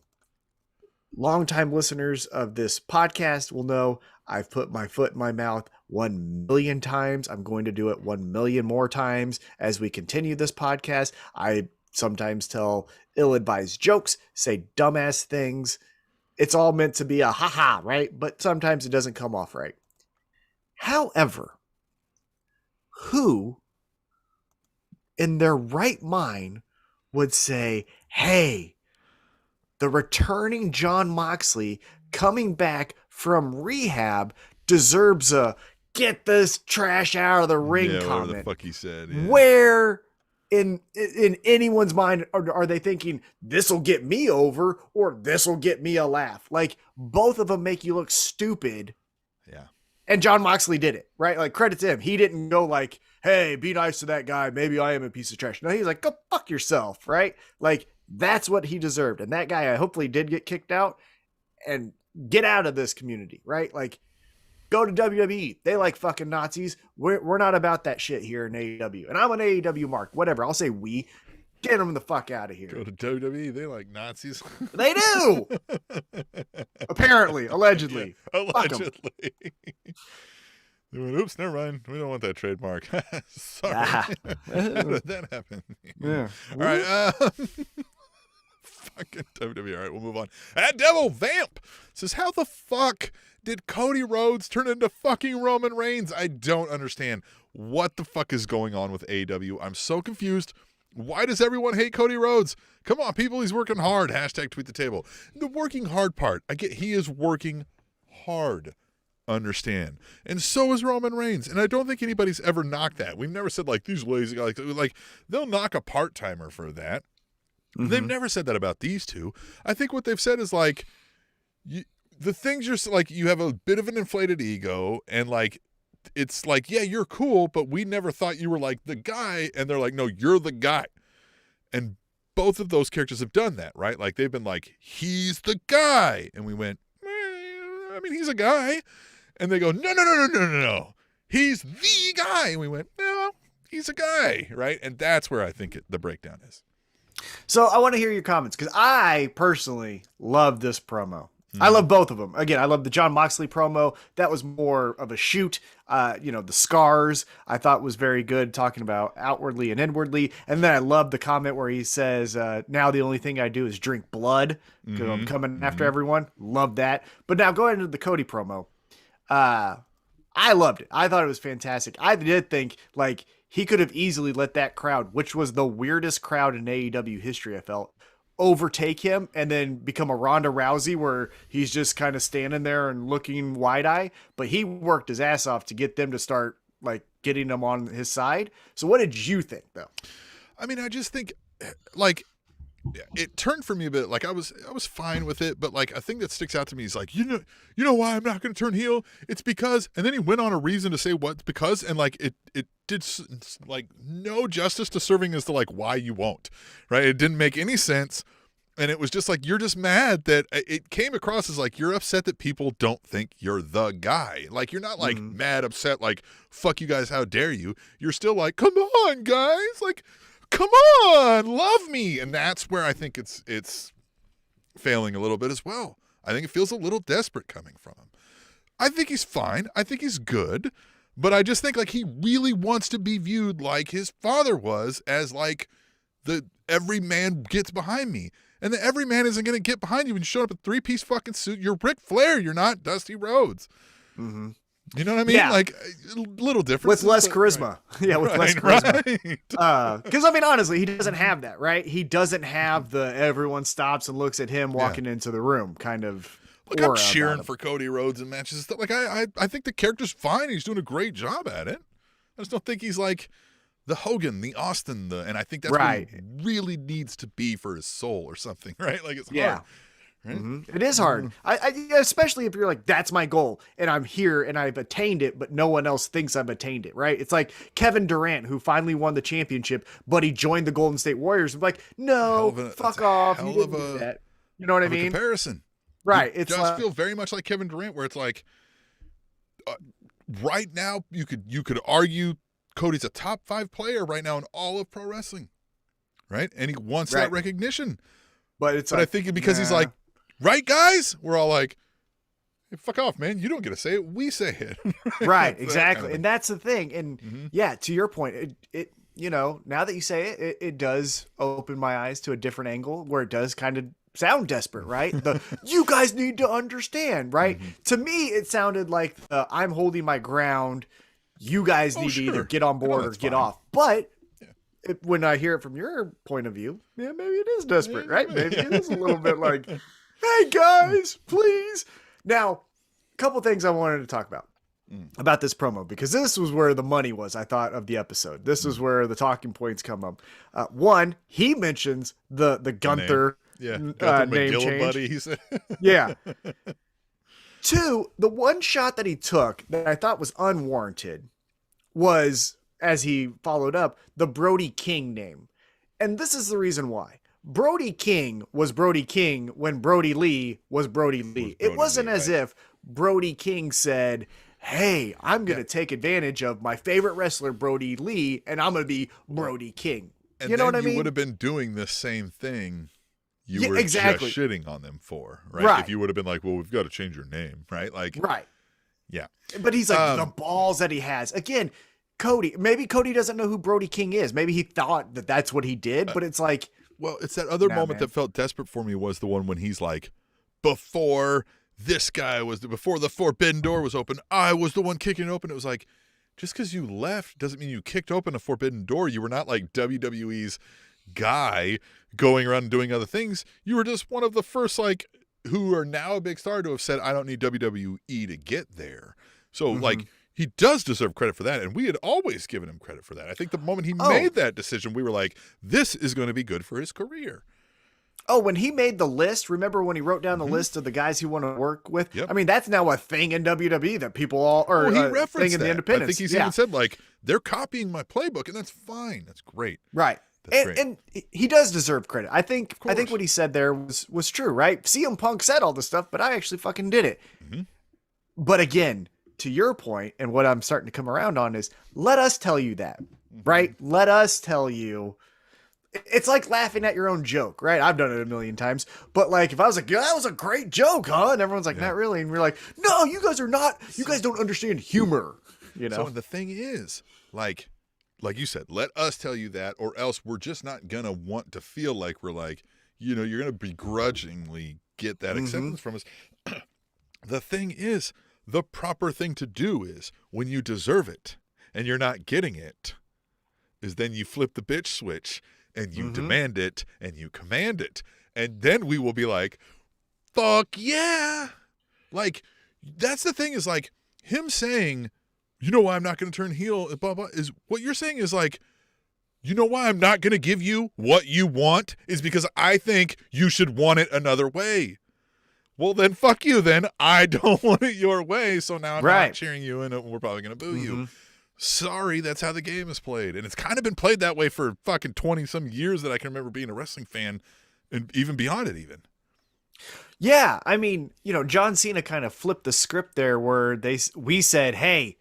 longtime listeners of this podcast will know I've put my foot in my mouth 1 million times. I'm going to do it 1 million more times as we continue this podcast. I sometimes tell ill-advised jokes, say dumbass things. It's all meant to be a ha-ha, right? But sometimes it doesn't come off right. However, who in their right mind would say, hey, the returning Jon Moxley coming back from rehab deserves a get this trash out of the ring comment. Whatever the fuck he said. Yeah. Where in anyone's mind are they thinking this will get me over or this will get me a laugh? Like, both of them make you look stupid. Yeah. And Jon Moxley did it, right? Like, credit to him. He didn't go like, hey, be nice to that guy. Maybe I am a piece of trash. No, he's like, go fuck yourself, right? Like, that's what he deserved. And that guy, I hopefully did get kicked out and get out of this community, right? Like, go to WWE. They like fucking Nazis. We're not about that shit here in AEW. And I'm an AEW mark. Whatever. I'll say we. Get them the fuck out of here. Go to WWE. They like Nazis. They do. Apparently. Allegedly. Yeah, allegedly. They went, oops, never mind. We don't want that trademark. Sorry. How did that happen? Yeah. All right. Fucking WWE. All right, we'll move on. That Devil Vamp says, how the fuck did Cody Rhodes turn into fucking Roman Reigns? I don't understand what the fuck is going on with AEW. I'm so confused. Why does everyone hate Cody Rhodes? Come on, people. He's working hard. Hashtag tweet the table. The working hard part. I get he is working hard. Understand. And so is Roman Reigns. And I don't think anybody's ever knocked that. We've never said like these lazy guys, like they'll knock a part-timer for that. Mm-hmm. They've never said that about these two. I think what they've said is like, the things you're like, you have a bit of an inflated ego and like, it's like, yeah, you're cool, but we never thought you were like the guy. And they're like, no, you're the guy. And both of those characters have done that, right? Like they've been like, he's the guy. And we went, I mean, he's a guy. And they go, no. He's the guy. And we went, no, he's a guy, right? And that's where I think the breakdown is. So I want to hear your comments because I personally love this promo. I love both of them. Again, I love the Jon Moxley promo. That was more of a shoot. The scars I thought was very good, talking about outwardly and inwardly. And then I love the comment where he says, now the only thing I do is drink blood because I'm coming after everyone. Love that. But now going into the Cody promo, I loved it. I thought it was fantastic. I did think like he could have easily let that crowd, which was the weirdest crowd in AEW history, I felt, overtake him and then become a Ronda Rousey where he's just kind of standing there and looking wide-eye. But he worked his ass off to get them to start like getting them on his side. So what did you think though? I mean, I just think like it turned for me a bit. Like I was fine with it, but like a thing that sticks out to me is like, you know why I'm not going to turn heel? It's because, and then he went on a reason to say what's because, and like it did like no justice to serving as to like why you won't, right? It didn't make any sense. And it was just like, you're just mad that it came across as like, you're upset that people don't think you're the guy. Like, you're not like mad, upset, like, fuck you guys, how dare you? You're still like, come on, guys. Like, come on, love me. And that's where I think it's failing a little bit as well. I think it feels a little desperate coming from him. I think he's fine. I think he's good. But I just think like he really wants to be viewed like his father was, as like the every man gets behind me. And the every man isn't going to get behind you when you show up in a 3-piece fucking suit. You're Ric Flair. You're not Dusty Rhodes. Mm-hmm. You know what I mean? Yeah. Like, a little different. With less charisma. Right. Yeah, with less charisma. Right. Because, I mean, honestly, he doesn't have that, right? He doesn't have the everyone stops and looks at him walking into the room kind of. Look, I'm cheering for Cody Rhodes in matches and stuff. Like, I think the character's fine. He's doing a great job at it. I just don't think he's like the Hogan, the Austin, and I think that's what he really needs to be for his soul or something, right? Like, it's hard. Right? Mm-hmm. It is hard. I especially if you're like, that's my goal and I'm here and I've attained it, but no one else thinks I've attained it, right? It's like Kevin Durant, who finally won the championship, but he joined the Golden State Warriors. I'm like, no, fuck off. You didn't do that. You know what I mean? Comparison. Right. It does feel very much like Kevin Durant, where it's like, right now you could argue Cody's a top 5 player right now in all of pro wrestling, right? And he wants that recognition. But I think because he's like, right, guys? We're all like, hey, fuck off, man. You don't get to say it. We say it. Right, exactly. Kind of and that's the thing. And yeah, to your point, it you know, now that you say it, it does open my eyes to a different angle where it does kind of sound desperate, right? You guys need to understand, right? To me, it sounded like I'm holding my ground. You guys need to either get on board or get off. But when I hear it from your point of view, maybe it is desperate, right? Maybe it is a little bit like, hey guys, please. Now, a couple things I wanted to talk about this promo, because this was where the money was, I thought, of the episode. This is where the talking points come up. One, he mentions the Gunther name change. Buddy, he said. Yeah. Two, the one shot that he took that I thought was unwarranted was, as he followed up, the Brody King name. And this is the reason why. Brody King was Brody King when Brody Lee was Brody Lee. It wasn't as if Brody King said, hey, I'm going to take advantage of my favorite wrestler, Brody Lee, and I'm going to be Brody King. And you know what I mean? You would have been doing the same thing you were just shitting on them for, right? Right? If you would have been like, well, we've got to change your name, right? Like, right. Yeah. But he's like, the balls that he has. Again, maybe Cody doesn't know who Brody King is. Maybe he thought that that's what he did, but it's like. Well, it's that other moment that felt desperate for me was the one when he's like, before the forbidden door was open, I was the one kicking it open. It was like, just because you left doesn't mean you kicked open a forbidden door. You were not like WWE's guy going around and doing other things. You were just one of the first, like, who are now a big star to have said, I don't need WWE to get there. So, like, he does deserve credit for that, and we had always given him credit for that. I think the moment he made that decision, we were like, this is going to be good for his career. Oh, when he made the list, remember when he wrote down the list of the guys he wanted to work with? Yep. I mean, that's now a thing in WWE that people all are he referenced thing in the independents. I think he's even said, like, they're copying my playbook, and that's fine. That's great. Right. And he does deserve credit. I think what he said there was true, right? CM Punk said all this stuff, but I actually fucking did it. But again, to your point, and what I'm starting to come around on is, let us tell you that, right? Let us tell you. It's like laughing at your own joke, right? I've done it a million times, but like, if I was like, that was a great joke, huh? And everyone's like, not really. And we're like, no, you guys don't understand humor, you know? So the thing is, like you said, let us tell you that, or else we're just not going to want to feel like we're like, you know, you're going to begrudgingly get that acceptance from us. The thing is, the proper thing to do is, when you deserve it and you're not getting it, is then you flip the bitch switch and you demand it and you command it. And then we will be like, fuck yeah. Like, that's the thing, is like him saying, you know why I'm not going to turn heel, blah, blah, is what you're saying is like, You know why I'm not going to give you what you want? Is because I think you should want it another way. Well, then fuck you then. I don't want it your way, so now I'm not cheering you, and we're probably going to boo you. Sorry, that's how the game is played. And it's kind of been played that way for fucking 20-some years that I can remember being a wrestling fan, and even beyond it even. Yeah, I mean, John Cena kind of flipped the script there where we said, hey,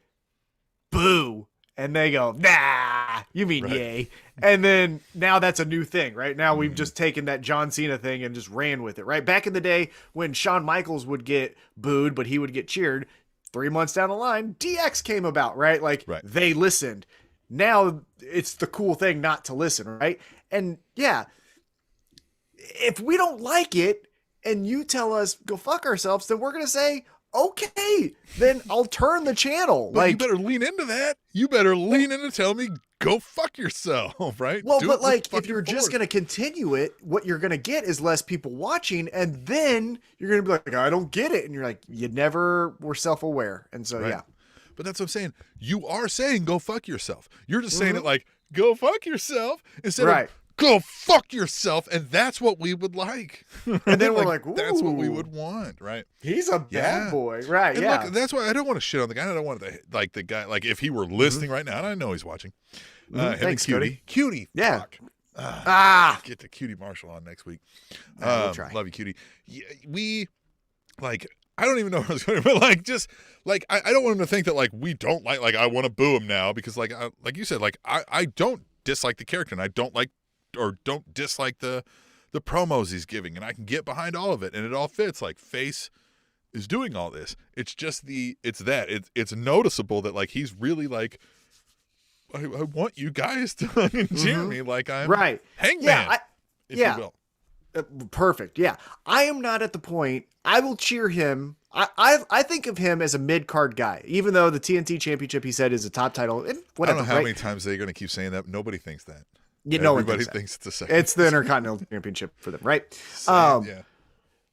boo. And they go, nah, you mean yay. And then now that's a new thing, right? Now we've just taken that John Cena thing and just ran with it, right? Back in the day when Shawn Michaels would get booed, but he would get cheered, 3 months down the line, DX came about, right? They listened. Now it's the cool thing not to listen, right? And yeah, if we don't like it and you tell us go fuck ourselves, then we're going to say, okay, then I'll turn the channel. But you better lean into that. You better lean into tell me go fuck yourself, right? Well, but if you're just going to continue it, what you're going to get is less people watching, and then you're going to be like, I don't get it. And you're like, you never were self-aware. And so, yeah. But that's what I'm saying. You are saying go fuck yourself. You're just saying it like, go fuck yourself instead of go fuck yourself, and that's what we would like. And then we're like, ooh, that's what we would want, right? He's a bad boy, right? And look, that's why I don't want to shit on the guy. I don't want to the guy, like if he were listening right now, and I know he's watching. Him Thanks, and Cutie. Yeah. Fuck. Get the Cutie Marshall on next week. We'll try. Love you, Cutie. Yeah, I don't even know where I was going, but I don't want him to think that we don't like I want to boo him now because like you said, I don't dislike the character and I don't like or don't dislike the promos he's giving, and I can get behind all of it, and it all fits. Like Face is doing all this. It's just it's noticeable that he's really I want you guys to cheer me like I'm Hangman. You will. Perfect. Yeah. I am not at the point. I will cheer him. I think of him as a mid-card guy, even though the TNT Championship he said is a top title. And whatever, I don't know how many times they're going to keep saying that. Nobody thinks that. Everybody thinks it's a second. It's the Intercontinental Championship for them, right? Yeah.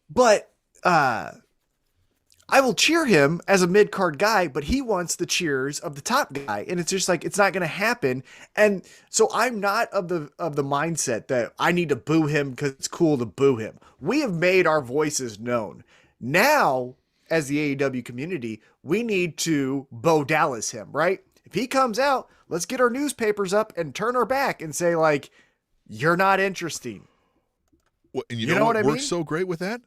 But I will cheer him as a mid-card guy, but he wants the cheers of the top guy, and it's just it's not going to happen. And so I'm not of the mindset that I need to boo him because it's cool to boo him. We have made our voices known. Now, as the AEW community, we need to Bo Dallas him, right? If he comes out, let's get our newspapers up and turn our back and say you're not interesting. Well, and you know what works so great with that?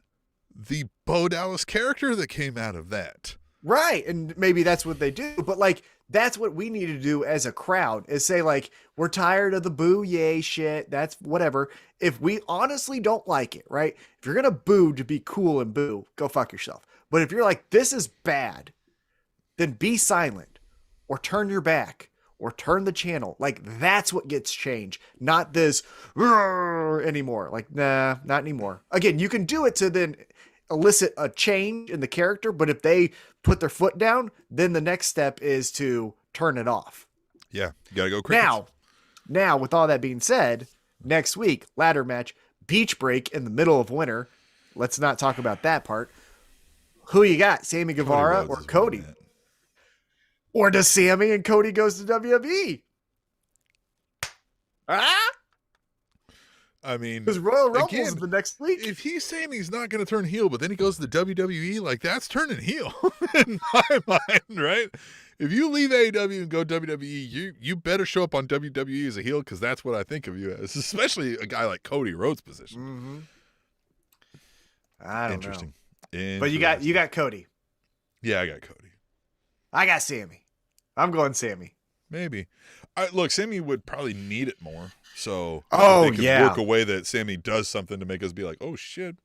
The Bo Dallas character that came out of that. Right. And maybe that's what they do. But that's what we need to do as a crowd is say we're tired of the boo yay shit. That's whatever. If we honestly don't like it, right? If you're going to boo to be cool and boo, go fuck yourself. But if you're this is bad, then be silent or turn your back or turn the channel. That's what gets changed. Not this anymore. Nah, not anymore. Again, you can do it to then elicit a change in the character, but if they put their foot down, then the next step is to turn it off. Yeah, you gotta go crickets. Now, with all that being said, next week, ladder match, beach break in the middle of winter. Let's not talk about that part. Who you got, Sammy Guevara or Cody? Or does Sammy and Cody goes to WWE? I mean, because Royal Rumble is the next week. If he's saying he's not going to turn heel, but then he goes to the WWE, that's turning heel in my mind, right? If you leave AEW and go WWE, you better show up on WWE as a heel because that's what I think of you as, especially a guy like Cody Rhodes' position. I don't know. But you got Cody. Yeah, I got Cody. I got Sammy. I'm going Sammy. Maybe. Look, Sammy would probably need it more. So they could work a way that Sammy does something to make us be like, oh, shit.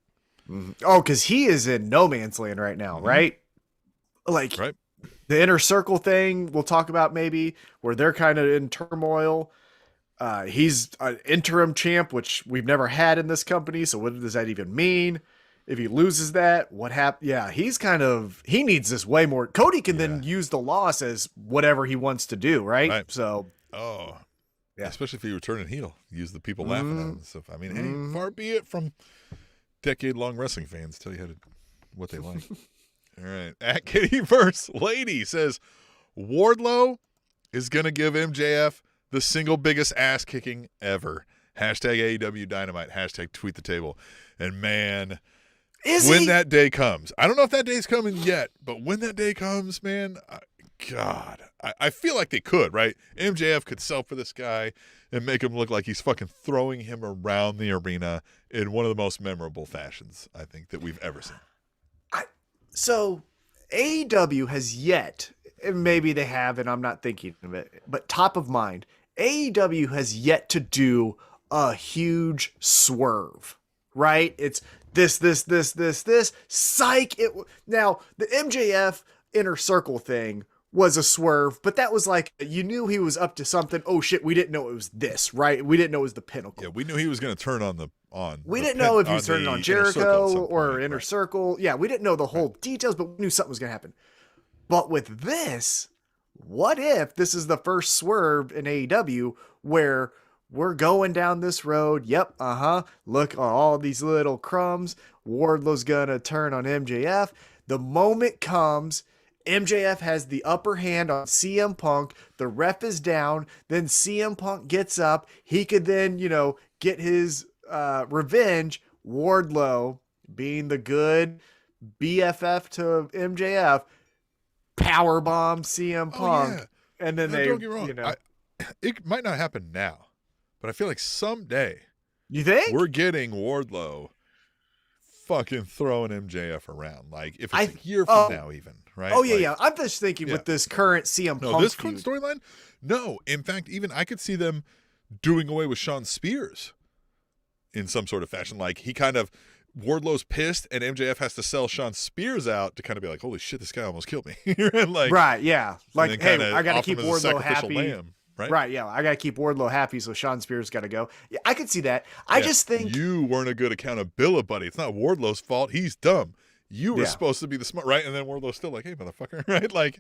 Oh, because he is in no man's land right now, right? Right. The inner circle thing we'll talk about maybe, where they're kind of in turmoil. He's an interim champ, which we've never had in this company. So what does that even mean? If he loses that, what happens? Yeah, he needs this way more. Cody can then use the loss as whatever he wants to do, right? So. Oh, yeah. Especially if he return heel. Use the people laughing at him and stuff. I mean, hey, far be it from decade-long wrestling fans tell you what they like. All right. At Kitty Verse Lady says, Wardlow is going to give MJF the single biggest ass kicking ever. Hashtag AEW Dynamite. Hashtag tweet the table. And man, when that day comes, I don't know if that day's coming yet, but when that day comes, man, God, I feel like they could, right? MJF could sell for this guy and make him look like he's fucking throwing him around the arena in one of the most memorable fashions, I think, that we've ever seen. So AEW has yet, and maybe they have, and I'm not thinking of it, but top of mind, AEW has yet to do a huge swerve, right? It's this, psych. Now, the MJF Inner Circle thing was a swerve, but that was like, you knew he was up to something. Oh shit, we didn't know it was this, right? We didn't know it was the Pinnacle. Yeah, we knew he was going to turn on the We didn't know if he was turning on Jericho or Inner right. Circle. Yeah, we didn't know the whole details, but we knew something was going to happen. But with this, what if this is the first swerve in AEW where we're going down this road? Yep, look at all these little crumbs. Wardlow's going to turn on MJF. The moment comes, MJF has the upper hand on CM Punk. The ref is down. Then CM Punk gets up. He could then, get his revenge. Wardlow, being the good BFF to MJF, powerbomb CM Punk. Yeah. And then don't get wrong. It might not happen now, but I feel like someday you think we're getting Wardlow fucking throwing MJF around. Like if it's a year from now even, right? Oh, yeah. I'm just thinking with this current CM Punk this feud. storyline? No. In fact, even I could see them doing away with Sean Spears in some sort of fashion. Like Wardlow's pissed and MJF has to sell Sean Spears out to kind of be like, holy shit, this guy almost killed me. Like, right, yeah. Like, hey, I got to keep Wardlow happy. Lamb, right, yeah. I got to keep Wardlow happy, so Sean Spears got to go. Yeah, I could see that. I just think you weren't a good accountability buddy. It's not Wardlow's fault. He's dumb. You were supposed to be the smart, right? And then Wardlow's still like, hey, motherfucker, right? Like,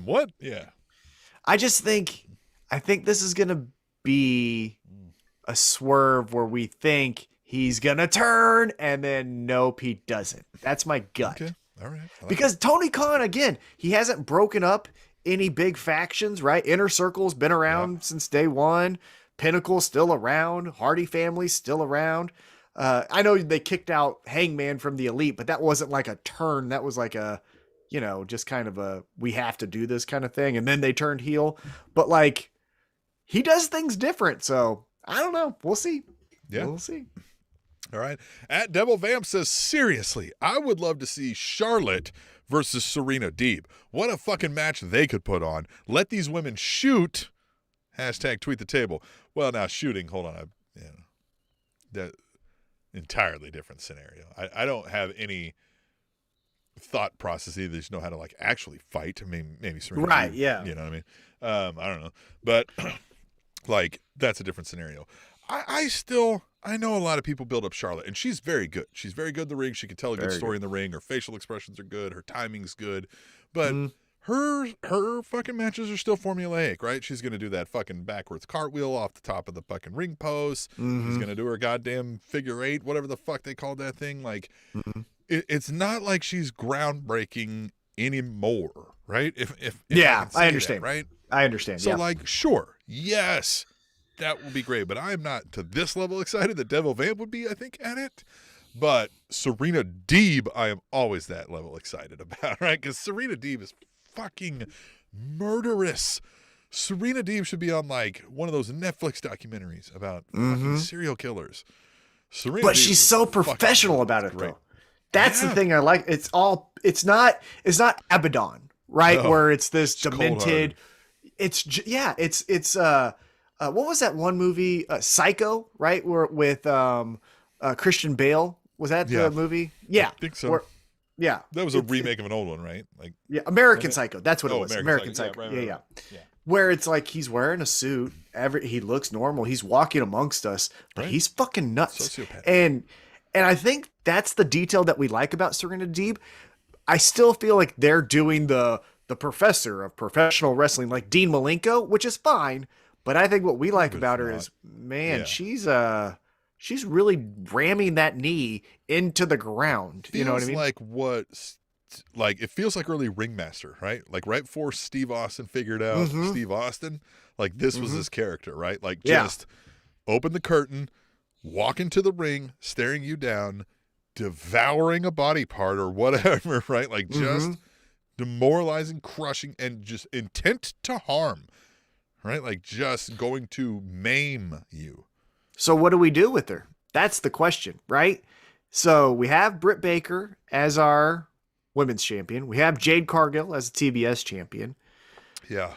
what? Yeah. I think this is going to be a swerve where we think he's going to turn, and then nope, he doesn't. That's my gut. Okay. All right. Because Tony Khan, again, he hasn't broken up any big factions, right? Inner Circle's been around since day one. Pinnacle's still around. Hardy family's still around. I know they kicked out Hangman from the Elite, but that wasn't like a turn. That was like a, just kind of a, we have to do this kind of thing. And then they turned heel. But like, he does things different. So I don't know. We'll see. Yeah. We'll see. All right. At Devil Vamp says, seriously, I would love to see Charlotte versus Serena Deeb. What a fucking match they could put on. Let these women shoot. Hashtag tweet the table. Well, now shooting, hold on. That entirely different scenario. I don't have any thought process either. They just know how to like actually fight. I mean, maybe Serena. Right. Deeb, yeah. You know what I mean? I don't know. But like, that's a different scenario. I know a lot of people build up Charlotte, and she's very good. She's very good in the ring. She can tell a good story in the ring. Her facial expressions are good. Her timing's good. But her fucking matches are still formulaic, right? She's going to do that fucking backwards cartwheel off the top of the fucking ring post. She's going to do her goddamn figure eight, whatever the fuck they called that thing. Like, it's not like she's groundbreaking anymore, right? If I understand. That, right? I understand. So, like, sure, yes. That would be great, but I am not to this level excited that Devil Vamp would be, I think, at it. But Serena Deeb, I am always that level excited about, right? Because Serena Deeb is fucking murderous. Serena Deeb should be on, like, one of those Netflix documentaries about fucking serial killers. But she's so professional about it, though. That's the thing I like. It's not Abaddon, right? No, where it's this demented. What was that one movie, Psycho, right? With Christian Bale. Was that the movie? Yeah. I think so. That was a remake of an old one, right? Like American Psycho. That's what it was. American Psycho. Right. Where it's like he's wearing a suit. He looks normal. He's walking amongst us, but he's fucking nuts. Sociopath. And I think that's the detail that we like about Serena Deeb. I still feel like they're doing the professor of professional wrestling, like Dean Malenko, which is fine. But I think what we like about her is, man, she's really ramming that knee into the ground. Feels you know what I mean? Like what like, it feels like early Ringmaster, right? Like right before Steve Austin figured out Steve Austin, like this was his character, right? Like just open the curtain, walk into the ring, staring you down, devouring a body part or whatever, right? Like just demoralizing, crushing, and just intent to harm, right? Like just going to maim you. So what do we do with her? That's the question, right? So we have Britt Baker as our women's champion. We have Jade Cargill as a TBS champion. Yeah.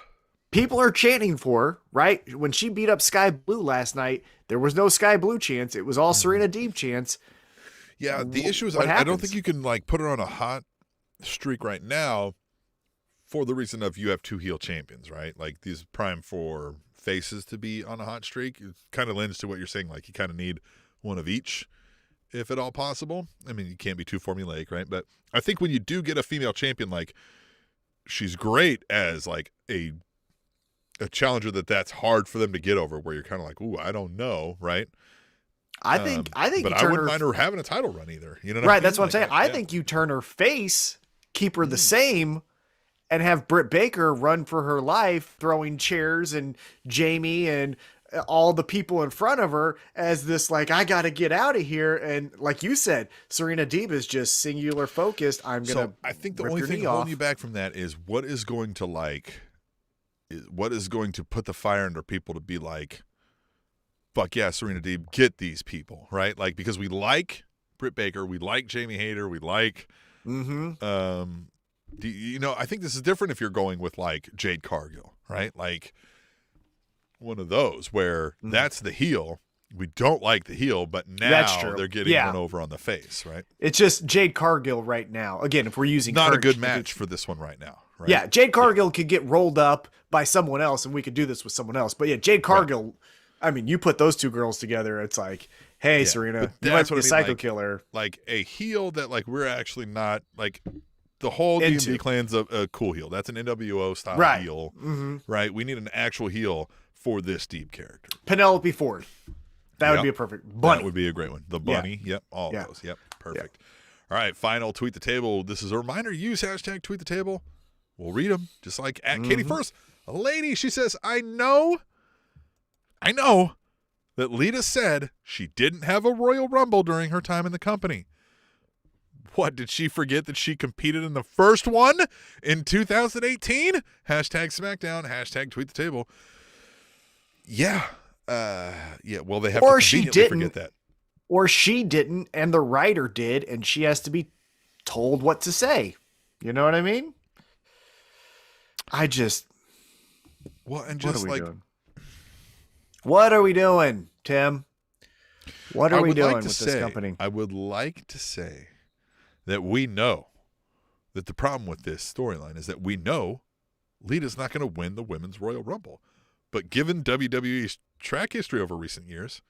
People are chanting for her, right? When she beat up Sky Blue last night, there was no Sky Blue chance. It was all Serena Deeb chance. Yeah, the issue is I don't think you can like put her on a hot streak right now for the reason of you have two heel champions, right? Like these prime for faces to be on a hot streak. It kind of lends to what you're saying. Like you kind of need one of each, if at all possible. I mean, you can't be too formulaic, right? But I think when you do get a female champion, like she's great as like a challenger that's hard for them to get over, where you're kind of like, ooh, I don't know, right? I think, but I wouldn't mind her having a title run either. You know, what right? I mean? That's what I'm saying. I think you turn her face, keep her the same, and have Britt Baker run for her life, throwing chairs and Jamie and all the people in front of her as this, like, I got to get out of here. And like you said, Serena Deeb is just singular focused. I think the only thing holding you back from that is what is going to put the fire under people to be like, fuck yeah, Serena Deeb, get these people, right? Like, because we like Britt Baker, we like Jamie Hayter, we like, I think this is different if you're going with like Jade Cargill, right? Like one of those where that's the heel. We don't like the heel, but now they're getting one over on the face, right? It's just Jade Cargill right now. Again, if we're using not a good match for this one right now, right? Yeah, Jade Cargill could get rolled up by someone else, and we could do this with someone else. But yeah, Jade Cargill. Right. I mean, you put those two girls together, it's like, hey, Serena, you might be a psycho killer. Like a heel that like we're actually not like the whole D&D clan's a cool heel. That's an NWO style heel, right? We need an actual heel for this Deeb character. Penelope Ford. That would be a perfect bunny. That would be a great one. The bunny. Yep. All those. Yep. Perfect. All right. Final tweet the table. This is a reminder. Use hashtag tweet the table. We'll read them just like at Katie First. A lady, she says, I know that Lita said she didn't have a Royal Rumble during her time in the company. What, did she forget that she competed in the first one in 2018? Hashtag SmackDown, hashtag tweet the table. Yeah. Well, they have to conveniently forget that. Or she didn't, and the writer did, and she has to be told what to say. You know what I mean? Well, and just like... What are we doing, Tim? What are we doing with this company? I would like to say that we know that the problem with this storyline is that we know Lita's not going to win the Women's Royal Rumble. But given WWE's track history over recent years,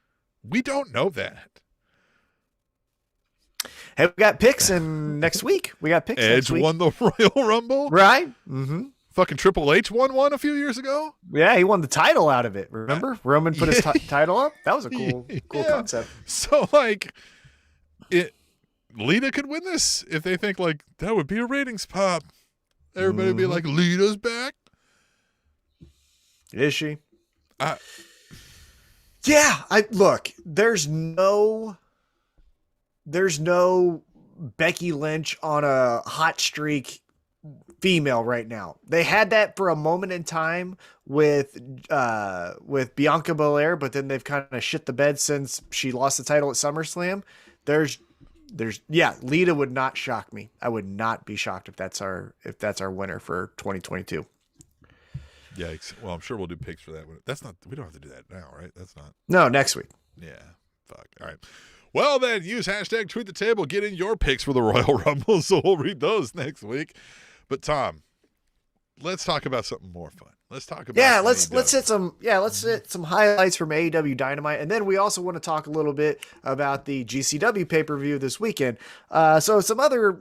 we don't know that. Hey, we got picks in next week. Edge won the Royal Rumble. Right? Mm-hmm. Fucking Triple H won one a few years ago. Yeah, he won the title out of it. Remember? Roman put his title up. That was a cool concept. So, like, Lita could win this if they think, like, that would be a ratings pop. Everybody would be like, Lita's back. Is she? Yeah. Look, there's no Becky Lynch on a hot streak female right now. They had that for a moment in time with Bianca Belair, but then they've kind of shit the bed since she lost the title at SummerSlam. Lita would not shock me. I would not be shocked if that's our winner for 2022. Yikes. Well, I'm sure we'll do picks for that. We don't have to do that now, right? No, next week. Yeah. Fuck. All right. Well, then use hashtag tweet the table. Get in your picks for the Royal Rumble. So we'll read those next week. But Tom, let's talk about something more fun. Let's talk about let's hit some highlights from AEW Dynamite, and then we also want to talk a little bit about the GCW pay-per-view this weekend. So some other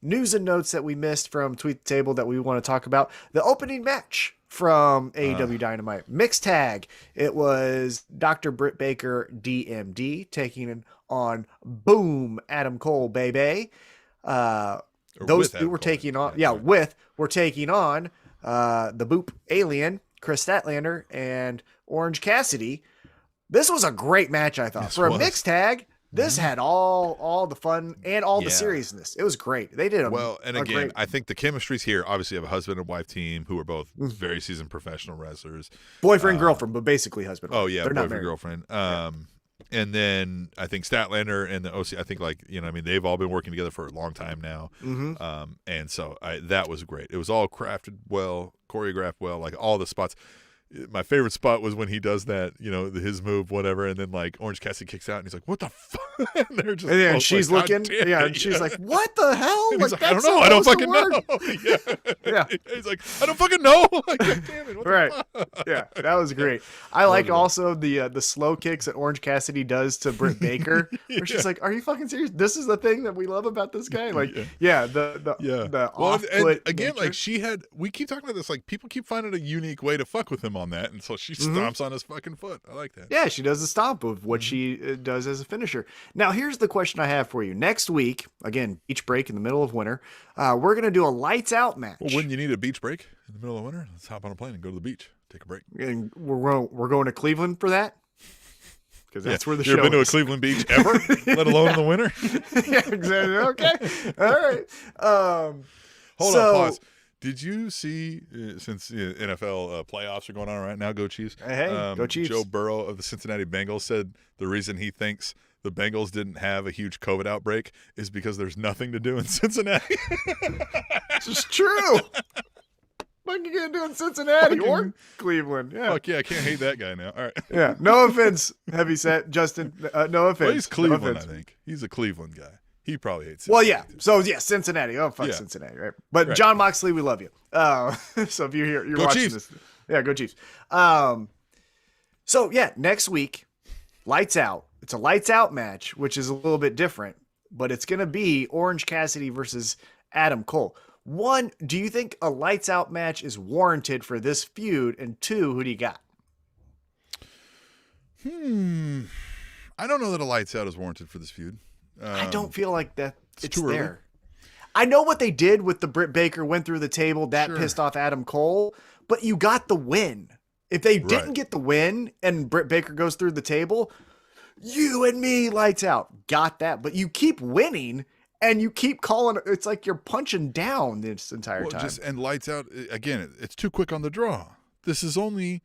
news and notes that we missed from Tweet the Table that we want to talk about. The opening match from AEW Dynamite mixed tag. It was Dr. Britt Baker DMD taking on Boom Adam Cole, baby. those two were taking on. Yeah, we're taking on the Boop Alien, Chris Statlander, and Orange Cassidy. This was a great match, I thought. For a mixed tag, this had all the fun and all the seriousness. It was great. They did again, I think the chemistry's here. Obviously, you have a husband and wife team who are both very seasoned professional wrestlers. Boyfriend, girlfriend, but basically husband. Oh, yeah, they're boyfriend, girlfriend. And then I think Statlander and the OC, I think they've all been working together for a long time now. And so that was great. It was all crafted well, choreographed well, like all the spots. My favorite spot was when he does that, his move, whatever, and then like Orange Cassidy kicks out, and he's like, "What the fuck?" And they're just, and she's looking, and she's like, "What the hell?" Like, I don't know. I don't fucking know. Yeah. He's like, "I don't fucking know." Like, God damn it. What the fuck? Yeah, that was great. I like also the slow kicks that Orange Cassidy does to Britt Baker, where she's like, "Are you fucking serious? This is the thing that we love about this guy." Like, the and again, nature. Like we keep talking about this, like people keep finding a unique way to fuck with him on that, and so she stomps on his fucking foot. I like that. Yeah, she does the stomp of what she does as a finisher. Now, here's the question I have for you. Next week, again, beach break in the middle of winter, we're going to do a lights out match. Well, wouldn't you need a beach break in the middle of winter? Let's hop on a plane and go to the beach. Take a break. And we're going to Cleveland for that? Because that's where the show is. You ever been to a Cleveland beach ever, let alone in the winter? Yeah, exactly. Okay. All right. Hold on, pause. Did you see, since NFL playoffs are going on right now, go Chiefs? Hey, go Chiefs. Joe Burrow of the Cincinnati Bengals said the reason he thinks the Bengals didn't have a huge COVID outbreak is because there's nothing to do in Cincinnati. This is true. What are you going to do in Cincinnati or Cleveland? Yeah. Fuck yeah, I can't hate that guy now. All right. Yeah, no offense, heavyset Justin. No offense. Well, he's Cleveland, I think. He's a Cleveland guy. He probably hates Cincinnati. Well, yeah. So, yeah, Cincinnati. Oh, fuck Cincinnati, right? But Jon Moxley, we love you. So if you're go watching Chiefs. this. Yeah, go Chiefs. So, yeah, next week, lights out. It's a lights out match, which is a little bit different. But it's going to be Orange Cassidy versus Adam Cole. One, do you think a lights out match is warranted for this feud? And two, who do you got? I don't know that a lights out is warranted for this feud. I don't feel like that it's too there. Early. I know what they did with the Britt Baker went through the table. That pissed off Adam Cole, but you got the win. If they didn't get the win and Britt Baker goes through the table, you and me lights out. Got that. But you keep winning and you keep calling. It's like you're punching down this entire time. And lights out, again, it's too quick on the draw. This is only,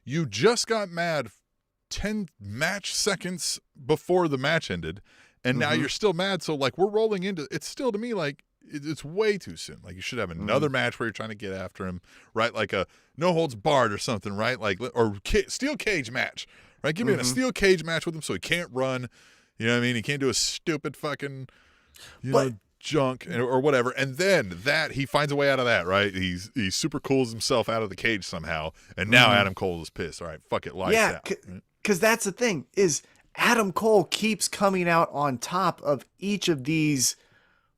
you just got mad 10 match seconds before the match ended. And now you're still mad. So, like, we're rolling into, it's still to me like it's way too soon. Like, you should have another match where you're trying to get after him, right? Like a no holds barred or something, right? Like, or steel cage match, right? Give me a steel cage match with him so he can't run. You know what I mean? He can't do a stupid fucking, junk or whatever. And then he finds a way out of that, right? He super cools himself out of the cage somehow. And now Adam Cole is pissed. All right, fuck it, lights out. Because that's the thing is, Adam Cole keeps coming out on top of each of these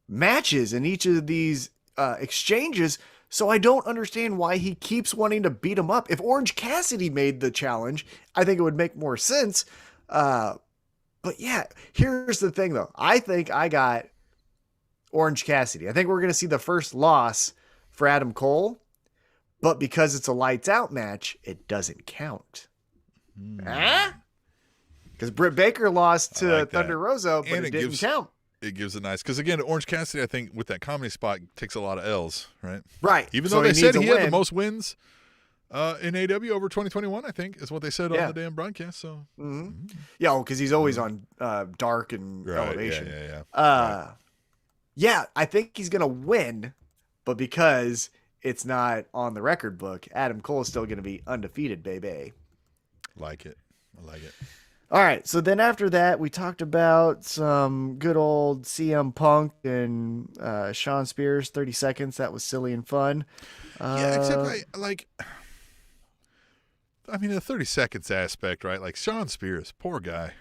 matches and each of these exchanges. So I don't understand why he keeps wanting to beat him up. If Orange Cassidy made the challenge, I think it would make more sense. But yeah, here's the thing though. I think I got Orange Cassidy. I think we're going to see the first loss for Adam Cole, but because it's a lights out match, it doesn't count. Huh? Because Britt Baker lost to Thunder Rosa, but it didn't count. It gives a nice, because again, Orange Cassidy, I think, with that comedy spot, takes a lot of L's, right? Right. Even though they said he had the most wins in AW over 2021, I think, is what they said on the damn broadcast. So, yeah, because he's always on Dark and Elevation. Yeah, I think he's gonna win, but because it's not on the record book, Adam Cole is still gonna be undefeated, baby. Like it. I like it. All right, so then after that, we talked about some good old CM Punk and Sean Spears, 30 seconds. That was silly and fun. Except the 30 seconds aspect, right? Like Sean Spears, poor guy.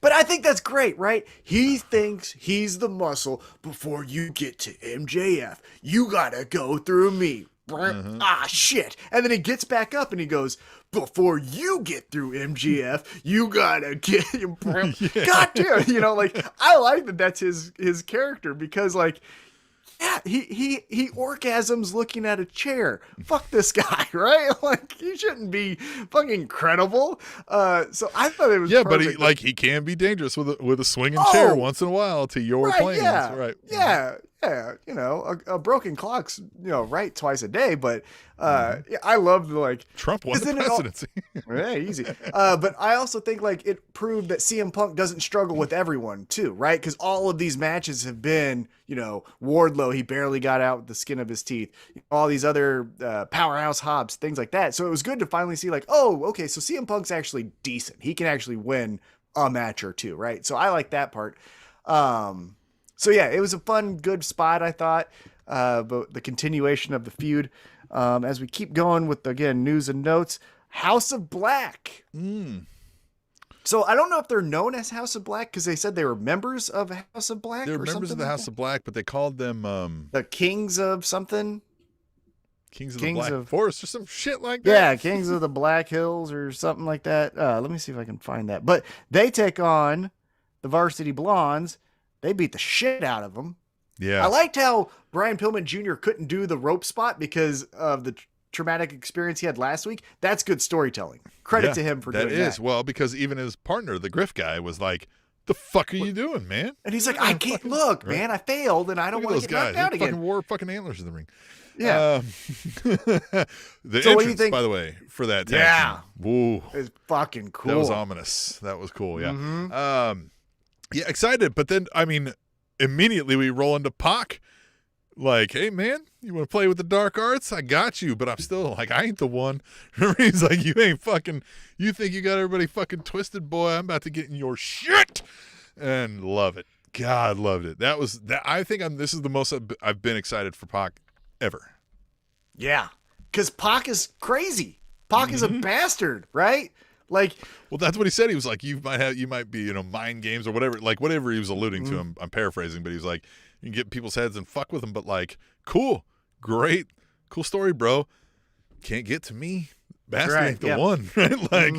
But I think that's great, right? He thinks he's the muscle. Before you get to MJF, you gotta go through me. Ah, shit. And then he gets back up and he goes, before you get through MGF, you gotta get him. God damn, I like that that's his character, because like Yeah, he orgasms looking at a chair. Fuck this guy, right? Like he shouldn't be fucking credible. So I thought it was perfect. But he can be dangerous with a swinging chair once in a while to your plans, right? Yeah. You know, a broken clock's right twice a day, but I love the Trump won the presidency. Yeah, easy. But I also think it proved that CM Punk doesn't struggle with everyone too, right? Because all of these matches have been, Wardlow, he barely got out with the skin of his teeth. All these other powerhouse Hobbs, things like that. So it was good to finally see okay, so CM Punk's actually decent. He can actually win a match or two, right? So I like that part. So yeah, it was a fun, good spot, I thought. But the continuation of the feud, as we keep going with, again, news and notes, House of Black. So I don't know if they're known as House of Black because they said they were members of House of Black. They're members of the House of Black, but they called them the Kings of something. Kings of the Black Forest or some shit like that. Yeah, Kings of the Black Hills or something like that. Let me see if I can find that. But they take on the Varsity Blondes. They beat the shit out of them. Yeah. I liked how Brian Pillman Jr. couldn't do the rope spot because of the traumatic experience he had last week. That's good storytelling. Credit to him for doing that. That is. Well, because even his partner, the Griff guy, was like, the fuck are you doing, man? And he's like, I can't look, man. I failed and I don't want to get knocked out again. Fucking wore fucking antlers in the ring. Yeah. The entrance, what do you think? By the way, for that tag team. It's fucking cool. That was ominous. That was cool, yeah. Mm-hmm. Yeah, excited. But then, immediately we roll into Pac. Like, hey, man, you want to play with the dark arts? I got you. But I'm still I ain't the one. Remember, he's like, you think you got everybody fucking twisted, boy. I'm about to get in your shit. And love it. God, loved it. I think this is the most I've been excited for Pac ever. Yeah. Because Pac is crazy. Pac is a bastard, right? Well, that's what he said. He was like, you might be, mind games or whatever, whatever he was alluding to. I'm paraphrasing, but he was like, you can get people's heads and fuck with them, but cool, great, cool story, bro. Can't get to me. Bastard ain't the one, right? I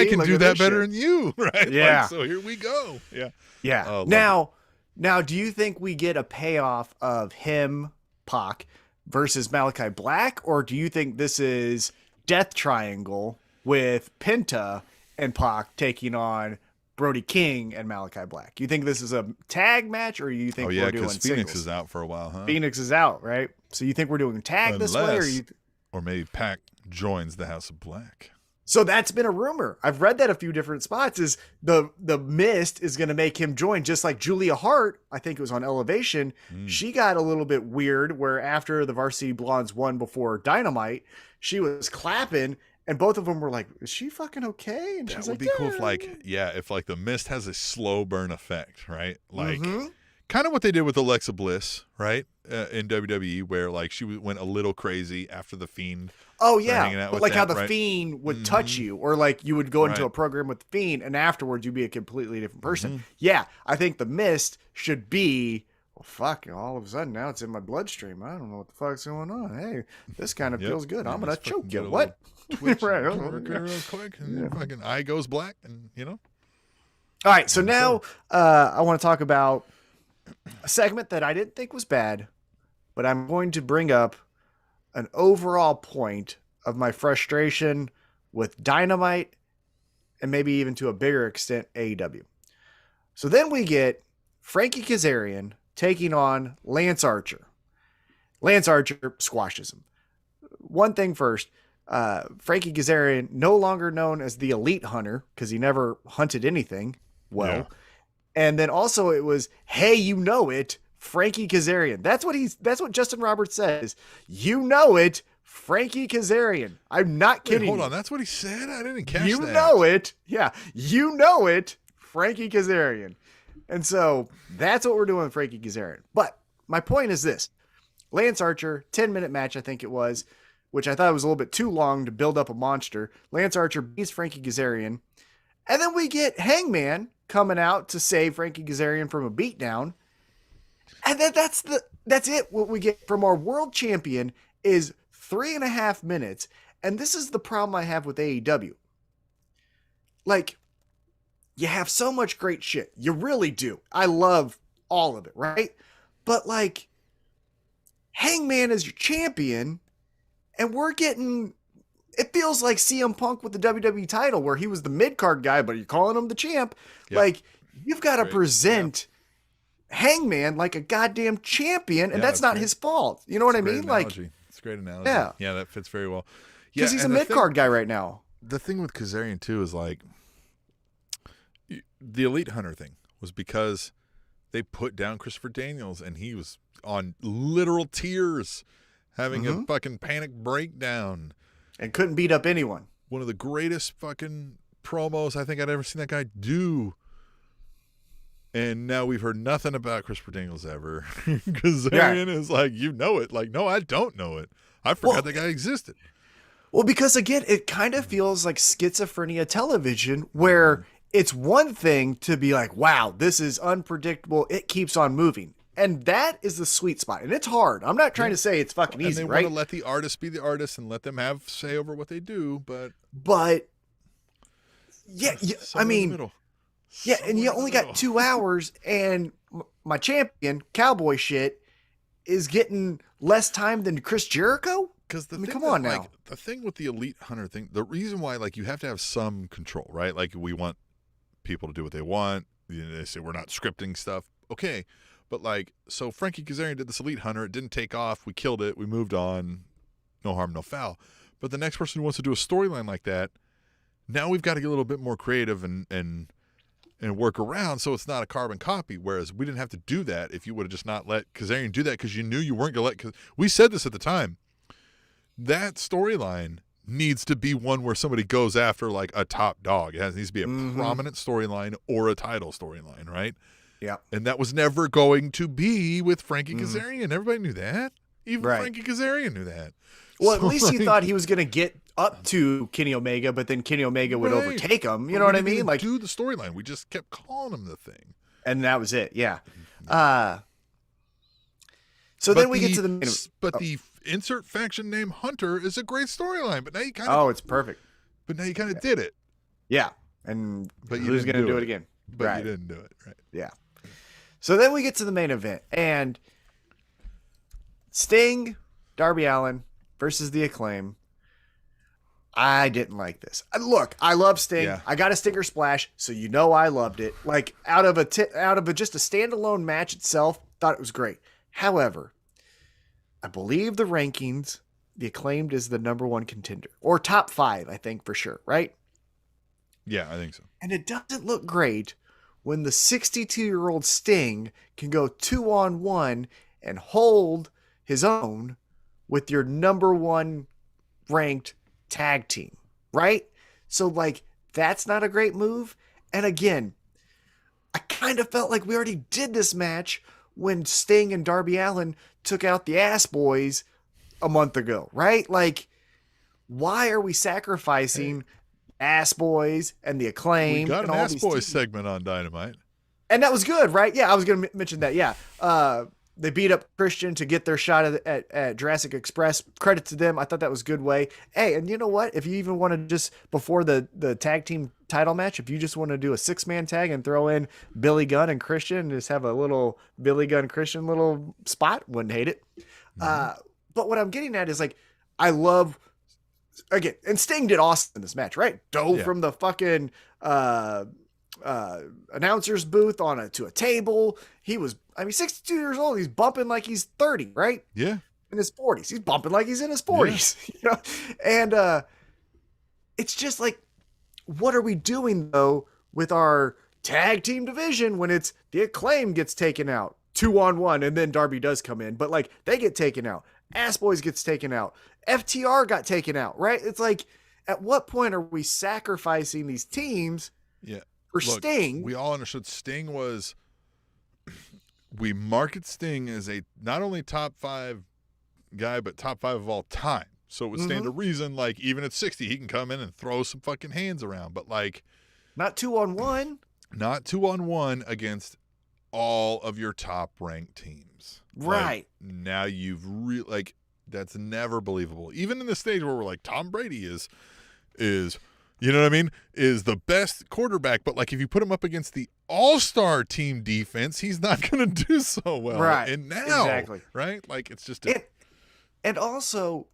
can do that better than you, right? Yeah. So here we go. Yeah. Yeah. Now, do you think we get a payoff of him, Pac, versus Malachi Black, or do you think this is Death Triangle with Penta and Pac taking on Brody King and Malachi Black? You think this is a tag match, or you think we're doing singles? Phoenix is out for a while, huh? Phoenix is out, right? So you think we're doing tag this way, or maybe Pac joins the House of Black? So that's been a rumor. I've read that a few different spots. Is the Mist is going to make him join, just like Julia Hart. I think it was on Elevation. She got a little bit weird, where after the Varsity Blondes won before Dynamite, she was clapping. And both of them were like, is she fucking okay? And she's like, that would be cool if the Mist has a slow burn effect, right? Kind of what they did with Alexa Bliss, right? In WWE, where she went a little crazy after the Fiend. Oh yeah, but how the Fiend would touch you, or you would go into a program with the Fiend, and afterwards you'd be a completely different person. Yeah, I think the Mist should be. Well, fuck, all of a sudden now it's in my bloodstream. I don't know what the fuck's going on. Hey, this kind of feels good. I'm gonna choke you. What? Twitch real quick, and fucking eye goes black, and All right, so now I want to talk about a segment that I didn't think was bad, but I'm going to bring up an overall point of my frustration with Dynamite, and maybe even to a bigger extent AEW. So then we get Frankie Kazarian taking on Lance Archer. Lance Archer squashes him. One thing first, Frankie Kazarian, no longer known as the Elite Hunter because he never hunted anything well. Yeah. And then also it was, hey, Frankie Kazarian. That's what Justin Roberts says. Frankie Kazarian. I'm not kidding. Hold on, that's what he said? I didn't catch that. You know it. Yeah. Frankie Kazarian. And so that's what we're doing with Frankie Kazarian. But my point is this. Lance Archer, 10-minute match, I think it was, which I thought was a little bit too long to build up a monster. Lance Archer beats Frankie Kazarian. And then we get Hangman coming out to save Frankie Kazarian from a beatdown. And then that's it. What we get from our world champion is 3.5 minutes. And this is the problem I have with AEW. You have so much great shit. You really do. I love all of it, right? But like, Hangman is your champion, and we're getting, it feels like CM Punk with the WWE title where he was the mid-card guy, but you're calling him the champ. Yep. Like, you've got to present Hangman like a goddamn champion, and that's not great. his fault. You know what I mean? Analogy. Like, it's a great analogy. Yeah, that fits very well. Because he's a mid-card guy right now. The thing with Kazarian, too, is like the Elite Hunter thing was because they put down Christopher Daniels, and he was on literal tears, having a fucking panic breakdown. And couldn't beat up anyone. One of the greatest fucking promos I think I'd ever seen that guy do. And now we've heard nothing about Christopher Daniels ever. Kazarian is like, you know it. Like, no, I don't know it. I forgot that guy existed. Well, because again, it kind of feels like schizophrenia television where it's one thing to be like, wow, this is unpredictable. It keeps on moving. And that is the sweet spot. And it's hard. I'm not trying to say it's fucking easy, and they right? want to let the artist be the artist and let them have say over what they do, but yeah, I mean, yeah, and you only got 2 hours, and my champion, cowboy shit, is getting less time than Chris Jericho? Because come on now. Like, the thing with the Elite Hunter thing, the reason why, like, you have to have some control, right? Like, we want people to do what they want. They say we're not scripting stuff. Okay. But, like, so Frankie Kazarian did this Elite Hunter. It didn't take off. We killed it. We moved on. No harm, no foul. But the next person who wants to do a storyline like that, now we've got to get a little bit more creative and work around so it's not a carbon copy. Whereas we didn't have to do that if you would have just not let Kazarian do that because you knew you weren't going to let. We said this at the time. That storyline needs to be one where somebody goes after like a top dog. It needs to be a prominent storyline or a title storyline, right? Yeah. And that was never going to be with Frankie Kazarian. Everybody knew that. Even Frankie Kazarian knew that. Well, at least he thought he was going to get up to Kenny Omega, but then Kenny Omega would overtake him. You know what I mean? Like, do the storyline. We just kept calling him the thing. And that was it. Yeah. So then we get to the the insert faction name Hunter is a great storyline, but now you kind of Oh, it's perfect. But now you kind of did it. Yeah. And but who's going to do it again? But you didn't do it, right? Yeah. So then we get to the main event, and Sting, Darby Allin versus The Acclaim. I didn't like this. Look, I love Sting. Yeah. I got a Stinger Splash, so you know I loved it. Like out of just a standalone match itself, thought it was great. However, I believe the rankings, The Acclaimed is the #1 contender, or top 5, I think for sure, right? Yeah, I think so. And it doesn't look great when the 62-year-old Sting can go 2-on-1 and hold his own with your #1 ranked tag team, right? So, like, that's not a great move. And again, I kind of felt like we already did this match when Sting and Darby Allin took out the Ass Boys a month ago, right? Like, why are we sacrificing Ass Boys and The Acclaim? We got and an all Ass these Boys segment on Dynamite. And that was good, right? Yeah, I was going to mention that. Yeah. They beat up Christian to get their shot at Jurassic Express. Credit to them. I thought that was a good way. Hey, and you know what? If you even want to just, before the tag team title match, if you just want to do a 6-man tag and throw in Billy Gunn and Christian and just have a little Billy Gunn Christian little spot, wouldn't hate it. But what I'm getting at is, like, I love, again, and Sting did awesome in this match, right? Dove from the fucking announcer's booth to a table. He was, 62 years old. He's bumping like he's 30, right? Yeah. In his 40s. He's bumping like he's in his 40s. Yeah. You know? And it's just like, what are we doing though with our tag team division when it's The Acclaim gets taken out 2-on-1 and then Darby does come in, but like they get taken out. Ass Boys gets taken out. FTR got taken out, right? It's like, at what point are we sacrificing these teams? Yeah. For Sting? We all understood Sting was, we market Sting as a not only top 5 guy, but top 5 of all time. So it would stand to reason, like, even at 60, he can come in and throw some fucking hands around. But, like, not 2-on-1. Not 2-on-1 against all of your top ranked teams. Right. Like, now you've like, that's never believable. Even in the stage where we're like, Tom Brady is you know what I mean, is the best quarterback. But, like, if you put him up against the all-star team defense, he's not going to do so well. Right. And now, Exactly. right? Like, it's just and also,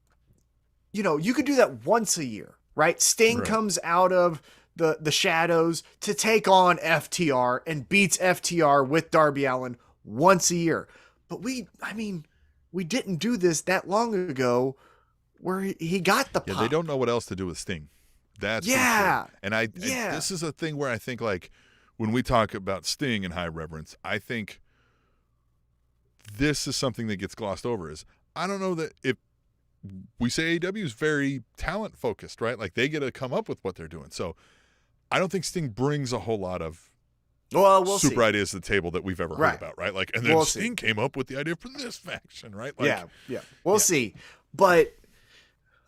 you could do that once a year, right? Sting comes out of the shadows to take on FTR and beats FTR with Darby Allin once a year. But we didn't do this that long ago where he got the pop. Yeah, they don't know what else to do with Sting. That's for sure. And this is a thing where I think, like, when we talk about Sting and high reverence, I think this is something that gets glossed over. Is I don't know that if we say AEW is very talent focused, right? Like, they get to come up with what they're doing. So I don't think Sting brings a whole lot of super ideas to the table that we've ever heard about, right? Like, and then Sting came up with the idea for this faction, right? Like, We'll see. But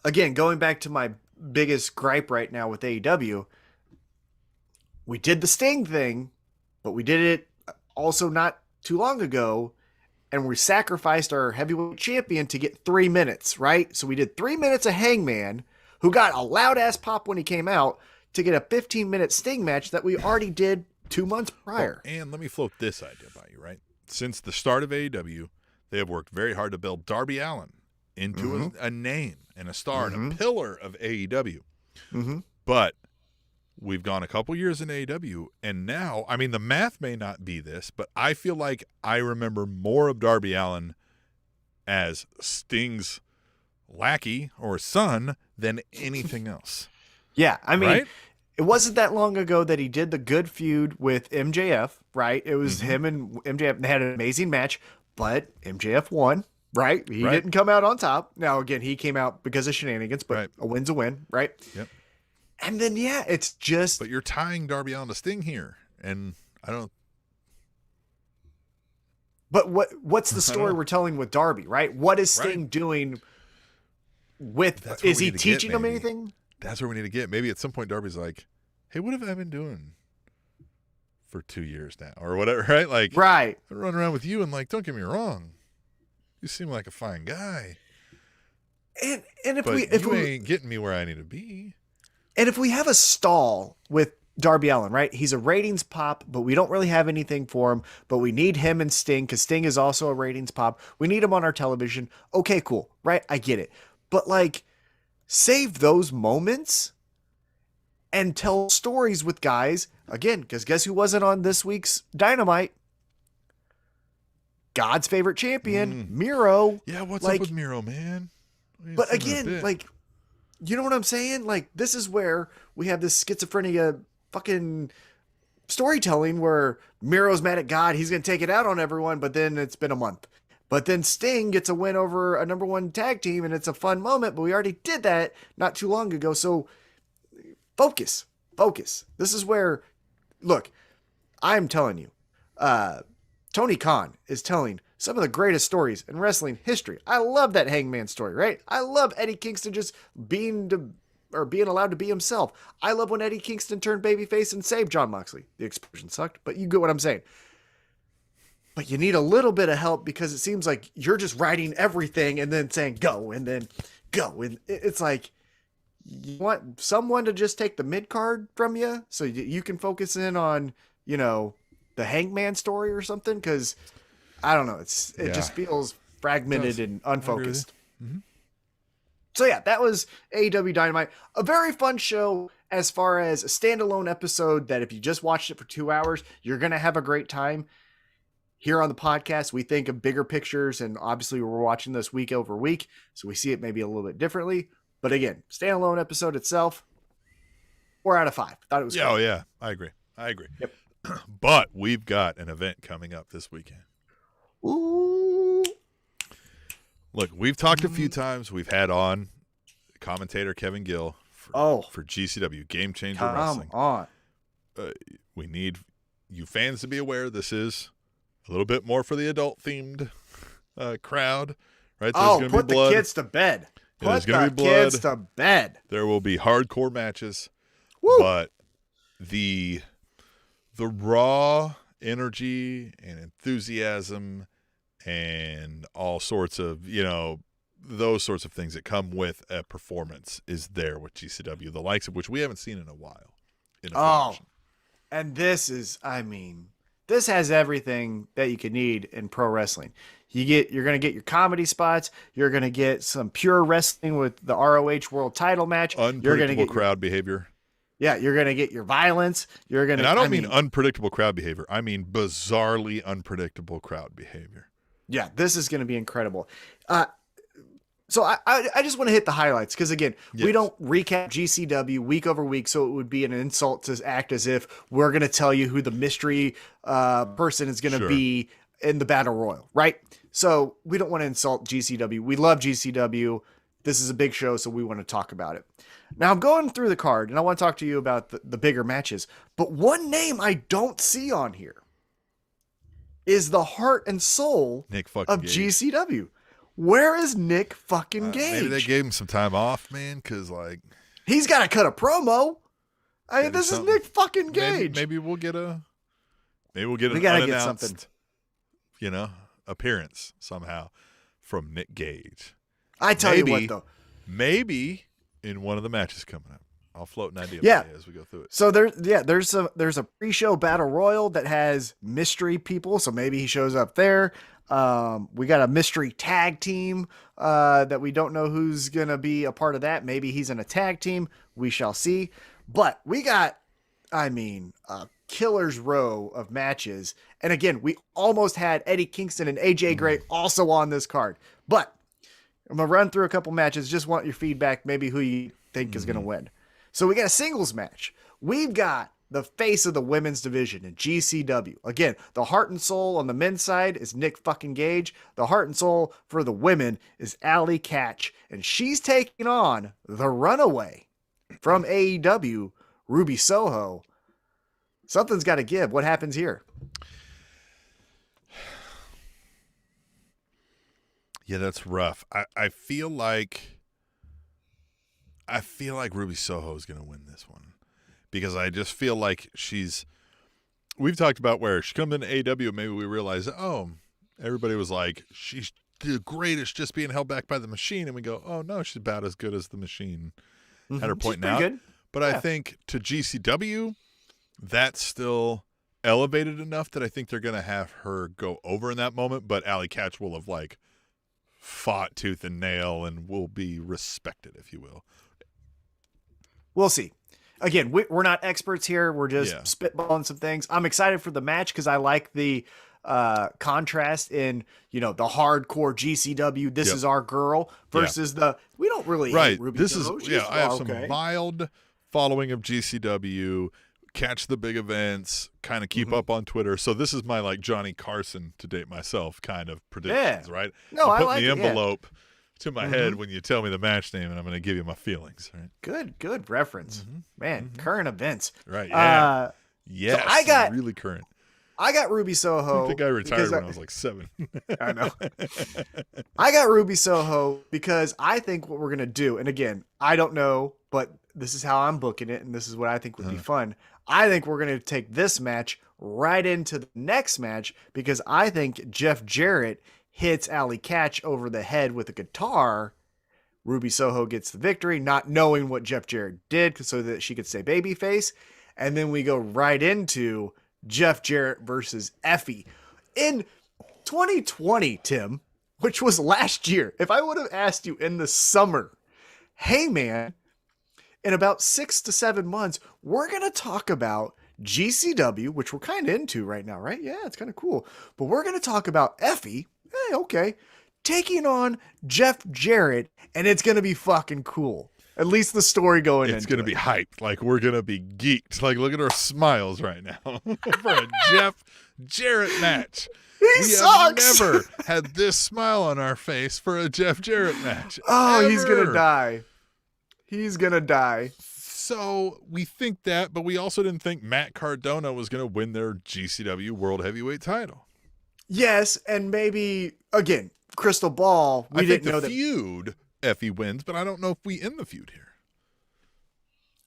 again, going back to my biggest gripe right now with AEW, we did the Sting thing, but we did it also not too long ago, and we sacrificed our heavyweight champion to get 3 minutes, right? So we did 3 minutes of Hangman, who got a loud-ass pop when he came out, to get a 15-minute Sting match that we already did 2 months prior. And let me float this idea by you, right? Since the start of AEW, they have worked very hard to build Darby Allin into a name and a star and a pillar of AEW. But we've gone a couple years in AEW, and now, I mean, the math may not be this, but I feel like I remember more of Darby Allin as Sting's lackey or son than anything else. Yeah, I mean, right? It wasn't that long ago that he did the good feud with MJF, right? It was him and MJF. They had an amazing match, but MJF won, right? He didn't come out on top. Now, again, he came out because of shenanigans, but a win's a win, right? Yep. And then, it's just... But you're tying Darby Allin to Sting here, and I don't... But what's the story we're telling with Darby, right? What is Sting doing with... Is he teaching him anything? That's where we need to get. Maybe at some point Darby's like, hey, what have I been doing for 2 years now? Or whatever, right? Like, I run around with you and, like, don't get me wrong, you seem like a fine guy. And if we ain't getting me where I need to be. And if we have a stall with Darby Allin, right? He's a ratings pop, but we don't really have anything for him, but we need him and Sting because Sting is also a ratings pop. We need him on our television. Okay, cool. Right? I get it. But, like, save those moments and tell stories with guys, again, because guess who wasn't on this week's Dynamite? God's favorite champion, Miro. Yeah, what's up with Miro, man? But again, like, you know what I'm saying? Like, this is where we have this schizophrenia fucking storytelling where Miro's mad at God. He's going to take it out on everyone, but then it's been a month. But then Sting gets a win over a number one tag team, and it's a fun moment, but we already did that not too long ago. So focus. This is where, look, I'm telling you, Tony Khan is telling some of the greatest stories in wrestling history. I love that Hangman story, right? I love Eddie Kingston just being allowed to be himself. I love when Eddie Kingston turned babyface and saved Jon Moxley. The expression sucked, but you get what I'm saying. But you need a little bit of help because it seems like you're just writing everything and then saying go and then go. And it's like you want someone to just take the mid card from you so you can focus in on, the Hangman story or something. Because I don't know. It just feels fragmented and unfocused. So that was AEW Dynamite. A very fun show as far as a standalone episode that if you just watched it for 2 hours, you're going to have a great time. Here on the podcast, we think of bigger pictures, and obviously we're watching this week over week, so we see it maybe a little bit differently. But again, standalone episode itself, 4 out of 5. Thought it was cool. Oh, yeah. I agree. Yep. But we've got an event coming up this weekend. Ooh. Look, we've talked a few times. We've had on commentator Kevin Gill for GCW, Game Changer Wrestling. Come on. We need you fans to be aware this is a little bit more for the adult-themed crowd, right? There's put the kids to bed. Put the kids to bed. There will be hardcore matches. Woo. But the raw energy and enthusiasm and all sorts of, those sorts of things that come with a performance is there with GCW, the likes of which we haven't seen in a while. And this is, I mean, this has everything that you could need in pro wrestling. You're going to get your comedy spots. You're going to get some pure wrestling with the ROH World Title match. Unpredictable crowd behavior. Yeah, you're going to get your violence. You're going to. And I don't mean unpredictable crowd behavior. I mean bizarrely unpredictable crowd behavior. Yeah, this is going to be incredible. So I just want to hit the highlights because, again, we don't recap GCW week over week, so it would be an insult to act as if we're going to tell you who the mystery person is going to be in the Battle Royal, right? So we don't want to insult GCW. We love GCW. This is a big show, so we want to talk about it. Now, I'm going through the card, and I want to talk to you about the bigger matches, but one name I don't see on here is the heart and soul of GCW. Where is Nick fucking Gage? Maybe they gave him some time off, man, because, like... He's got to cut a promo. I mean, this is Nick fucking Gage. Maybe we'll get an unannounced, appearance somehow from Nick Gage. I tell you what, though. Maybe in one of the matches coming up. I'll float an idea as we go through it. So there's a pre-show battle royal that has mystery people. So maybe he shows up there. We got a mystery tag team that we don't know who's going to be a part of that. Maybe he's in a tag team. We shall see. But we got, a killer's row of matches. And again, we almost had Eddie Kingston and AJ Gray also on this card. But I'm going to run through a couple matches. Just want your feedback, maybe who you think is going to win. So we got a singles match. We've got the face of the women's division in GCW. Again, the heart and soul on the men's side is Nick fucking Gage. The heart and soul for the women is Allie Katch. And she's taking on the runaway from AEW, Ruby Soho. Something's got to give. What happens here? Yeah, that's rough. I feel like Ruby Soho is going to win this one because I just feel like we've talked about where she comes into AEW, maybe we realize, everybody was like, she's the greatest just being held back by the machine. And we go, oh no, she's about as good as the machine at her point now. Good. But I think to GCW, that's still elevated enough that I think they're going to have her go over in that moment. But Allie Katch will have fought tooth and nail and will be respected, if you will. We'll see. Again, we're not experts here. We're just spitballing some things. I'm excited for the match because I like the contrast in, the hardcore GCW. This is our girl versus we don't really hate Ruby Soho. I have some mild following of GCW, catch the big events, kind of keep up on Twitter. So this is my Johnny Carson to date myself kind of predictions, right? No, I like the envelope to my head when you tell me the match name, and I'm going to give you my feelings. Right? Good reference, man. Current events, right? Yeah, yes. So I got really current. I got Ruby Soho. I think I retired when I was 7. I know. I got Ruby Soho because I think what we're going to do, and again, I don't know, but this is how I'm booking it, and this is what I think would be fun. I think we're going to take this match right into the next match because I think Jeff Jarrett hits Allie Katch over the head with a guitar. Ruby Soho gets the victory, not knowing what Jeff Jarrett did so that she could stay babyface. And then we go right into Jeff Jarrett versus Effie. In 2020, Tim, which was last year, if I would have asked you in the summer, hey man, in about 6 to 7 months, we're going to talk about GCW, which we're kind of into right now, right? Yeah, it's kind of cool. But we're going to talk about Effie, taking on Jeff Jarrett, and it's going to be fucking cool. At least the story going into it. It's going to be hyped. We're going to be geeked. Look at our smiles right now for a Jeff Jarrett match. We sucks. have never had this smile on our face for a Jeff Jarrett match. Oh, ever. He's going to die. He's going to die. So we think that, but we also didn't think Matt Cardona was going to win their GCW World Heavyweight title. Yes, and maybe, again, crystal ball, we didn't know that. Feud, Effie wins, but I don't know if we end the feud here.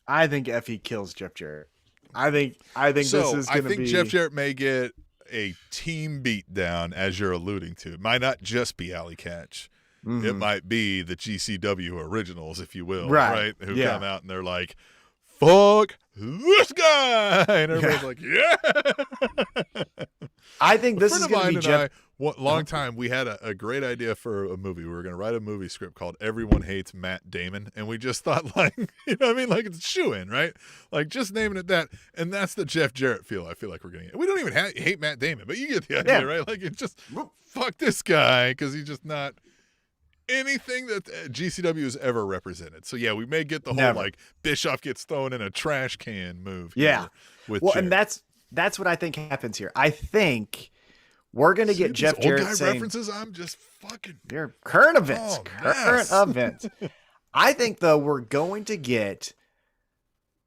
I think Effie kills Jeff Jarrett. I think this is going to be. I think Jeff Jarrett may get a team beat down, as you're alluding to. It might not just be Allie Katch. It might be the GCW originals, if you will, right? Who come out and they're like, fuck this guy. And everybody's like, yeah. I think this is going to be Jeff. Long time, we had a great idea for a movie. We were going to write a movie script called Everyone Hates Matt Damon. And we just thought, like, you know what I mean? Like, it's shoo-in, right? Like, just naming it that. And that's the Jeff Jarrett feel I feel like we're getting. We don't even hate Matt Damon, but you get the idea, right? Like, it's just, fuck this guy, because he's just not anything that GCW has ever represented. So, yeah, we may get the whole, like, Bischoff gets thrown in a trash can move. With Jarrett. And that's what I think happens here. I think we're going to get Jeff Jarrett old guy saying references. I'm just fucking your current events. Current events. I think though we're going to get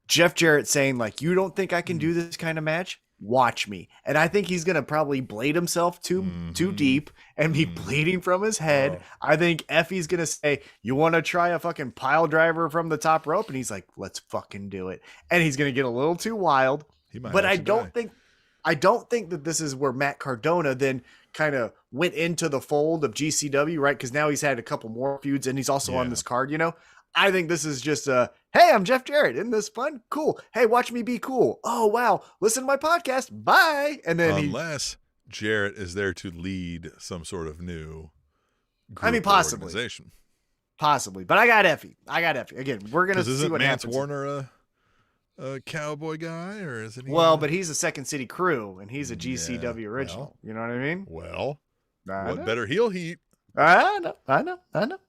Jeff Jarrett saying like, "You don't think I can do this kind of match? Watch me." And I think he's going to probably blade himself too deep and be bleeding from his head. I think Effie's going to say, "You want to try a fucking pile driver from the top rope?" And he's like, "Let's fucking do it." And he's going to get a little too wild. But I don't think that this is where Matt Cardona then kind of went into the fold of GCW, right? Because now he's had a couple more feuds and he's also on this card, you know? I think this is just hey, I'm Jeff Jarrett. Isn't this fun? Cool. Hey, watch me be cool. Oh, wow. Listen to my podcast. Bye. And then unless Jarrett is there to lead some sort of new group possibly. Organization. Possibly. But I got Effie. Again, we're going to see what Mance happens. Warner a cowboy guy, or is it? But he's a Second City Crew, and he's a GCW original. You know what I mean? Well, what better heel heat? I know.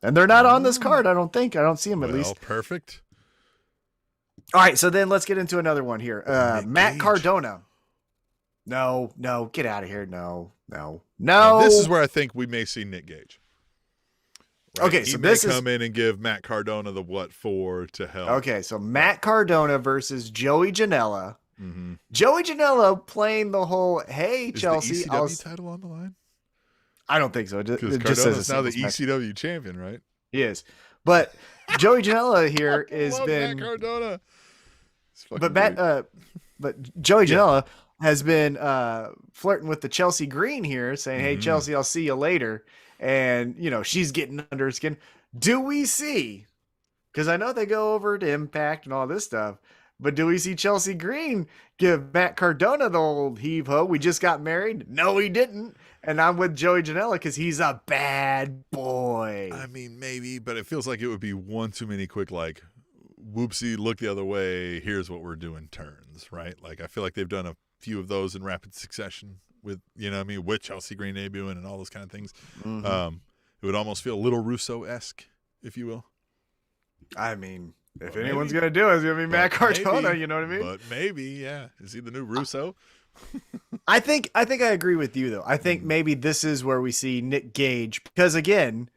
And they're not on this card, I don't think. I don't see them at least. Perfect. All right, so then let's get into another one here. Matt Cardona. No, get out of here. No. Now, this is where I think we may see Nick Gage. Right? Okay, so this come in and give Matt Cardona the what for to help. Okay, so Matt Cardona versus Joey Janela. Joey Janela playing the whole, hey, Chelsea. Is the ECW title on the line? I don't think so. It just Cardona's now the ECW champion, right? He is. But Joey Janela here has been. Matt Cardona. But Joey Janela has been flirting with the Chelsea Green here, saying, hey, Chelsea, I'll see you later. And, you know, she's getting under her skin. Do we see, because I know they go over to Impact and all this stuff, but do we see Chelsea Green give Matt Cardona the old heave-ho? We just got married? No, he didn't. And I'm with Joey Janela because he's a bad boy. I mean, maybe, but it feels like it would be one too many quick, like, whoopsie, look the other way, here's what we're doing turns, right? Like, I feel like they've done a few of those in rapid succession with, you know what I mean, with Chelsea Green debuting and all those kind of things. It would almost feel a little Russo-esque, if you will. I mean, if anyone's going to do it, it's going to be Matt Cardona, you know what I mean? But maybe, yeah. Is he the new Russo? I think I agree with you, though. I think maybe this is where we see Nick Gage, because, again,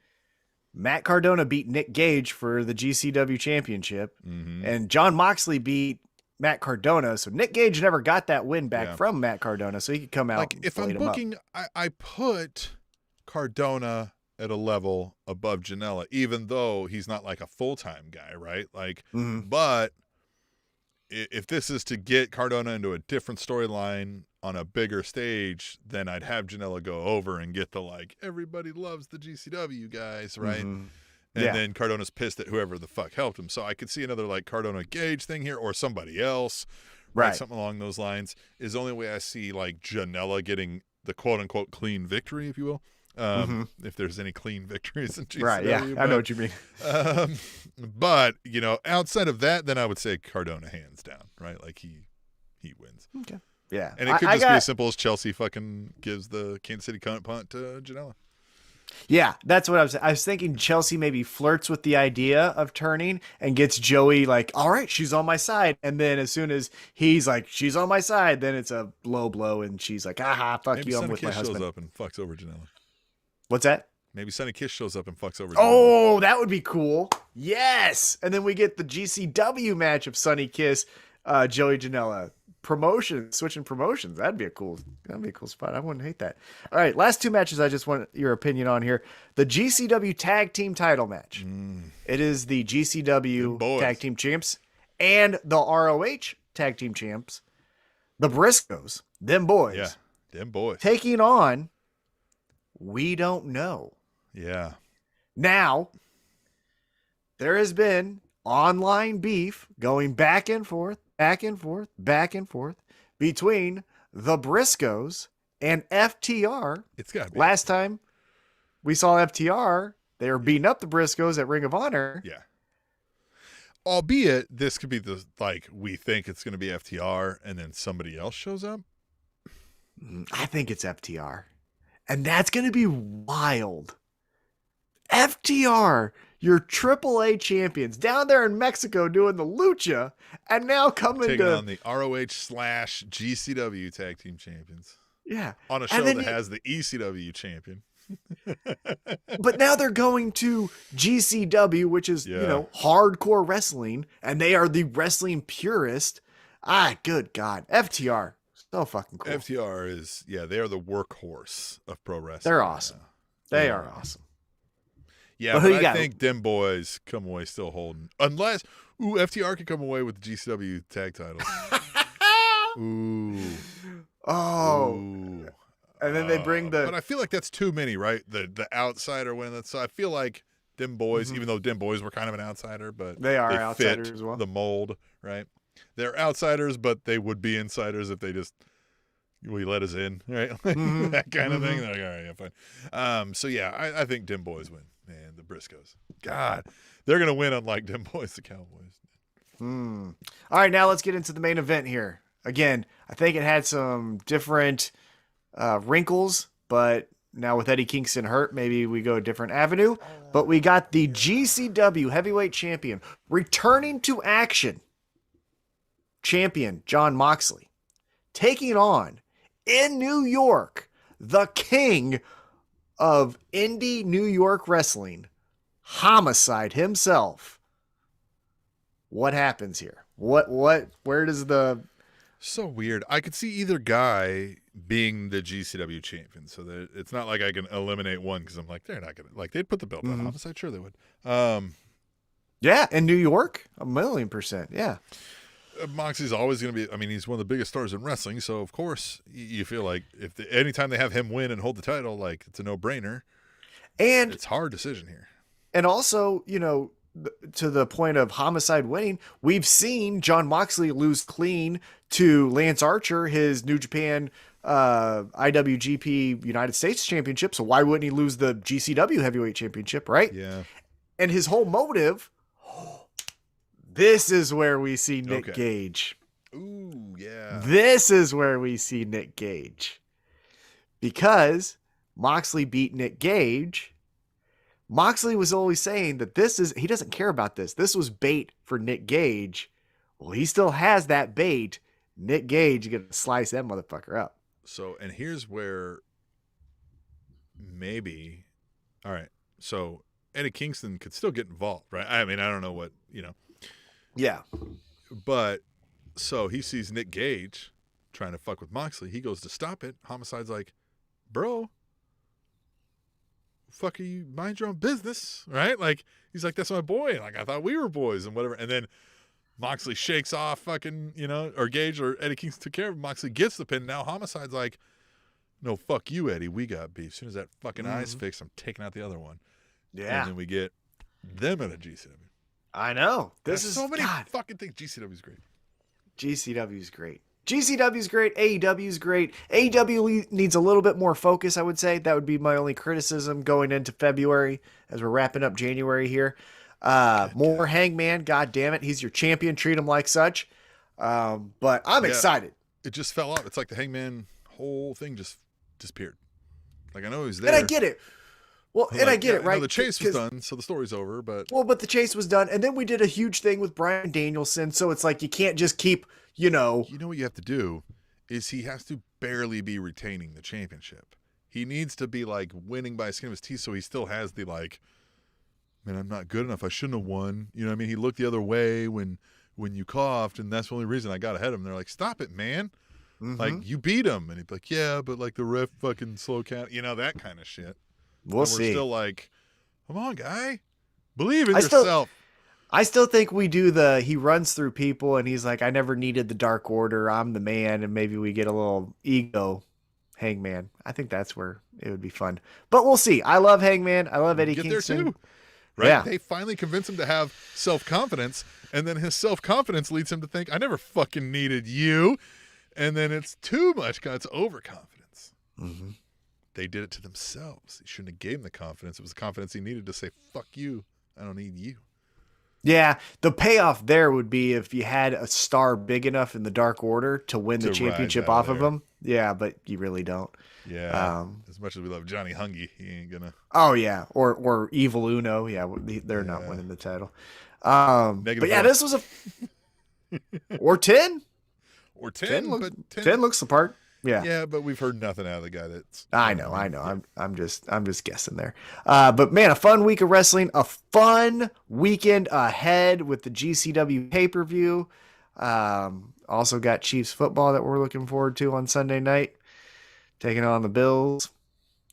Matt Cardona beat Nick Gage for the GCW championship, and Jon Moxley beat Matt Cardona, so Nick Gage never got that win back from Matt Cardona, so he could come out. Like, if I'm booking, I put Cardona at a level above Janela, even though he's not like a full-time guy, right? Like, but if this is to get Cardona into a different storyline on a bigger stage, then I'd have Janela go over and get the, like, everybody loves the GCW guys, right? And then Cardona's pissed at whoever the fuck helped him. So I could see another, like, Cardona Gage thing here, or somebody else, right? Something along those lines is the only way I see, like, Janela getting the quote-unquote clean victory, if you will. If there's any clean victories in GCW. Right, yeah, I know what you mean. But, you know, outside of that, then I would say Cardona hands down, right? Like, he wins. Okay. Yeah. And it could just be as simple as Chelsea fucking gives the Kansas City cunt punt to Janela. Yeah, that's what I was saying. I was thinking Chelsea maybe flirts with the idea of turning and gets Joey like, all right, she's on my side. And then as soon as he's like, she's on my side, then it's a blow. And she's like, aha, fuck maybe you, Sonny I'm with Kiss my husband. shows up and fucks over Janela. What's that? Maybe Sonny Kiss shows up and fucks over Janela. Oh, that would be cool. Yes. And then we get the GCW match of Sonny Kiss, Joey Janela. Switching promotions. That'd be a cool spot. I wouldn't hate that. All right, last two matches I just want your opinion on here. The GCW tag team title match. It is the GCW tag team champs and the ROH tag team champs, the Briscoes, them boys. Yeah, them boys. Taking on We Don't Know. Yeah. Now, there has been online beef going back and forth, back and forth, back and forth between the Briscoes and FTR. It's got to be. Last time we saw FTR, they were beating up the Briscoes at Ring of Honor. Yeah. Albeit, this could be we think it's going to be FTR and then somebody else shows up. I think it's FTR. And that's going to be wild. FTR, your AAA champions, down there in Mexico doing the lucha, and now coming taking to on the ROH/GCW tag team champions. Yeah. On a show that has the ECW champion. But now they're going to GCW, which is, hardcore wrestling, and they are the wrestling purist. Good God. FTR. So fucking cool. FTR is, they are the workhorse of pro wrestling. They're awesome. They are awesome. Yeah, but I think them boys come away still holding. Unless, FTR could come away with the GCW tag titles. Ooh. Oh. Ooh. And then they bring But I feel like that's too many, right? The outsider winning that. So I feel like them boys, even though them boys were kind of an outsider, but they are outsiders as well. The mold, right? They're outsiders, but they would be insiders if they just let us in, right? That kind of thing. They're like, all right, yeah, fine. So yeah, I think them boys win. Man, the Briscoes. God, they're gonna win unlike them boys, the Cowboys. All right, now let's get into the main event here. Again, I think it had some different wrinkles, but now with Eddie Kingston hurt, maybe we go a different avenue. But we got the GCW heavyweight champion returning to action. Champion Jon Moxley taking on in New York the king of indie New York wrestling, Homicide himself. What happens here? Where does the... So weird. I could see either guy being the GCW champion, so that it's not like I can eliminate one because I'm like, they're not going to, they'd put the belt on Homicide. Sure they would. Yeah, in New York, 1,000,000%. Yeah. Moxley's always going to be, he's one of the biggest stars in wrestling, so of course you feel like anytime they have him win and hold the title, it's a no-brainer. And it's a hard decision here. And also, to the point of Homicide winning, we've seen Jon Moxley lose clean to Lance Archer, his New Japan IWGP United States Championship, so why wouldn't he lose the GCW Heavyweight Championship, right? Yeah. And his whole motive... This is where we see Nick Gage. Ooh, yeah. This is where we see Nick Gage. Because Moxley beat Nick Gage. Moxley was always saying that he doesn't care about this. This was bait for Nick Gage. Well, he still has that bait. Nick Gage going to slice that motherfucker up. So, and here's where maybe, all right, so Eddie Kingston could still get involved, right? I don't know what, Yeah. But so he sees Nick Gage trying to fuck with Moxley. He goes to stop it. Homicide's like, bro, fuck, you mind your own business, right? He's like, that's my boy. I thought we were boys and whatever. And then Moxley shakes off fucking, or Gage or Eddie Kingston took care of him. Moxley gets the pin. Now Homicide's like, no, fuck you, Eddie. We got beef. As soon as that fucking eye's fixed, I'm taking out the other one. Yeah. And then we get them at a GCW. I know. This is so many fucking things. GCW's great. GCW's great. GCW's great. AEW's great. AEW needs a little bit more focus, I would say. That would be my only criticism going into February as we're wrapping up January here. More Hangman. God damn it. He's your champion. Treat him like such. But I'm excited. It just fell off. It's like the Hangman whole thing just disappeared. I know he was there. And I get it. Well, and I get it, right? The chase was done, so the story's over, but... Well, but the chase was done, and then we did a huge thing with Bryan Danielson, so it's like you can't just keep, You know what you have to do is he has to barely be retaining the championship. He needs to be, winning by the skin of his teeth, so he still has the, man, I'm not good enough. I shouldn't have won. You know what I mean? He looked the other way when you coughed, and that's the only reason I got ahead of him. They're like, stop it, man. You beat him. And he'd be like, yeah, but, the ref fucking slow count. That kind of shit. We'll see. We're still come on, guy. Believe in yourself. I still think we do he runs through people and he's like, I never needed the Dark Order. I'm the man. And maybe we get a little ego Hangman. I think that's where it would be fun. But we'll see. I love Hangman. I love Eddie Get Kingston. there too. Right? Yeah. They finally convince him to have self-confidence, and then his self-confidence leads him to think, I never fucking needed you. And then it's too much. It's overconfidence. Mm-hmm. They did it to themselves. He shouldn't have gave him the confidence. It was the confidence he needed to say, fuck you. I don't need you. Yeah, the payoff there would be if you had a star big enough in the Dark Order to win the championship off of him. Yeah, but you really don't. Yeah. As much as we love Johnny Hungy, he ain't gonna. Oh yeah, or Evil Uno. Yeah, they're not winning the title. But yeah, this was a or 10. Or 10, looks, but 10 looks the part. Yeah. Yeah, but we've heard nothing out of the guy that's. I know. I'm just guessing there. But man, a fun week of wrestling, a fun weekend ahead with the GCW pay-per-view. Also got Chiefs football that we're looking forward to on Sunday night, taking on the Bills.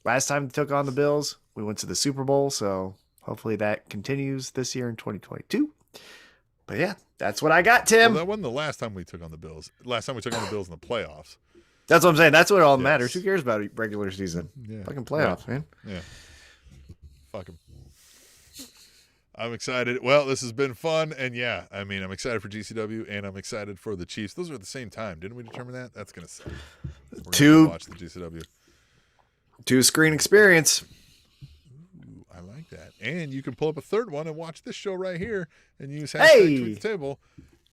Last time they took on the Bills, we went to the Super Bowl, so hopefully that continues this year in 2022. But yeah, that's what I got, Tim. Well, that wasn't the last time we took on the Bills. Last time we took on the Bills in the playoffs. That's what I'm saying. That's what all matters. Who cares about regular season? Yeah. Fucking playoffs, man. Yeah. Fuck them. I'm excited. Well, this has been fun. And yeah, I mean, I'm excited for GCW and I'm excited for the Chiefs. Those are at the same time. Didn't we determine that? That's going to suck. We're gonna watch the GCW. 2-screen experience. Ooh, I like that. And you can pull up a third one and watch this show right here and use hashtag tweet the table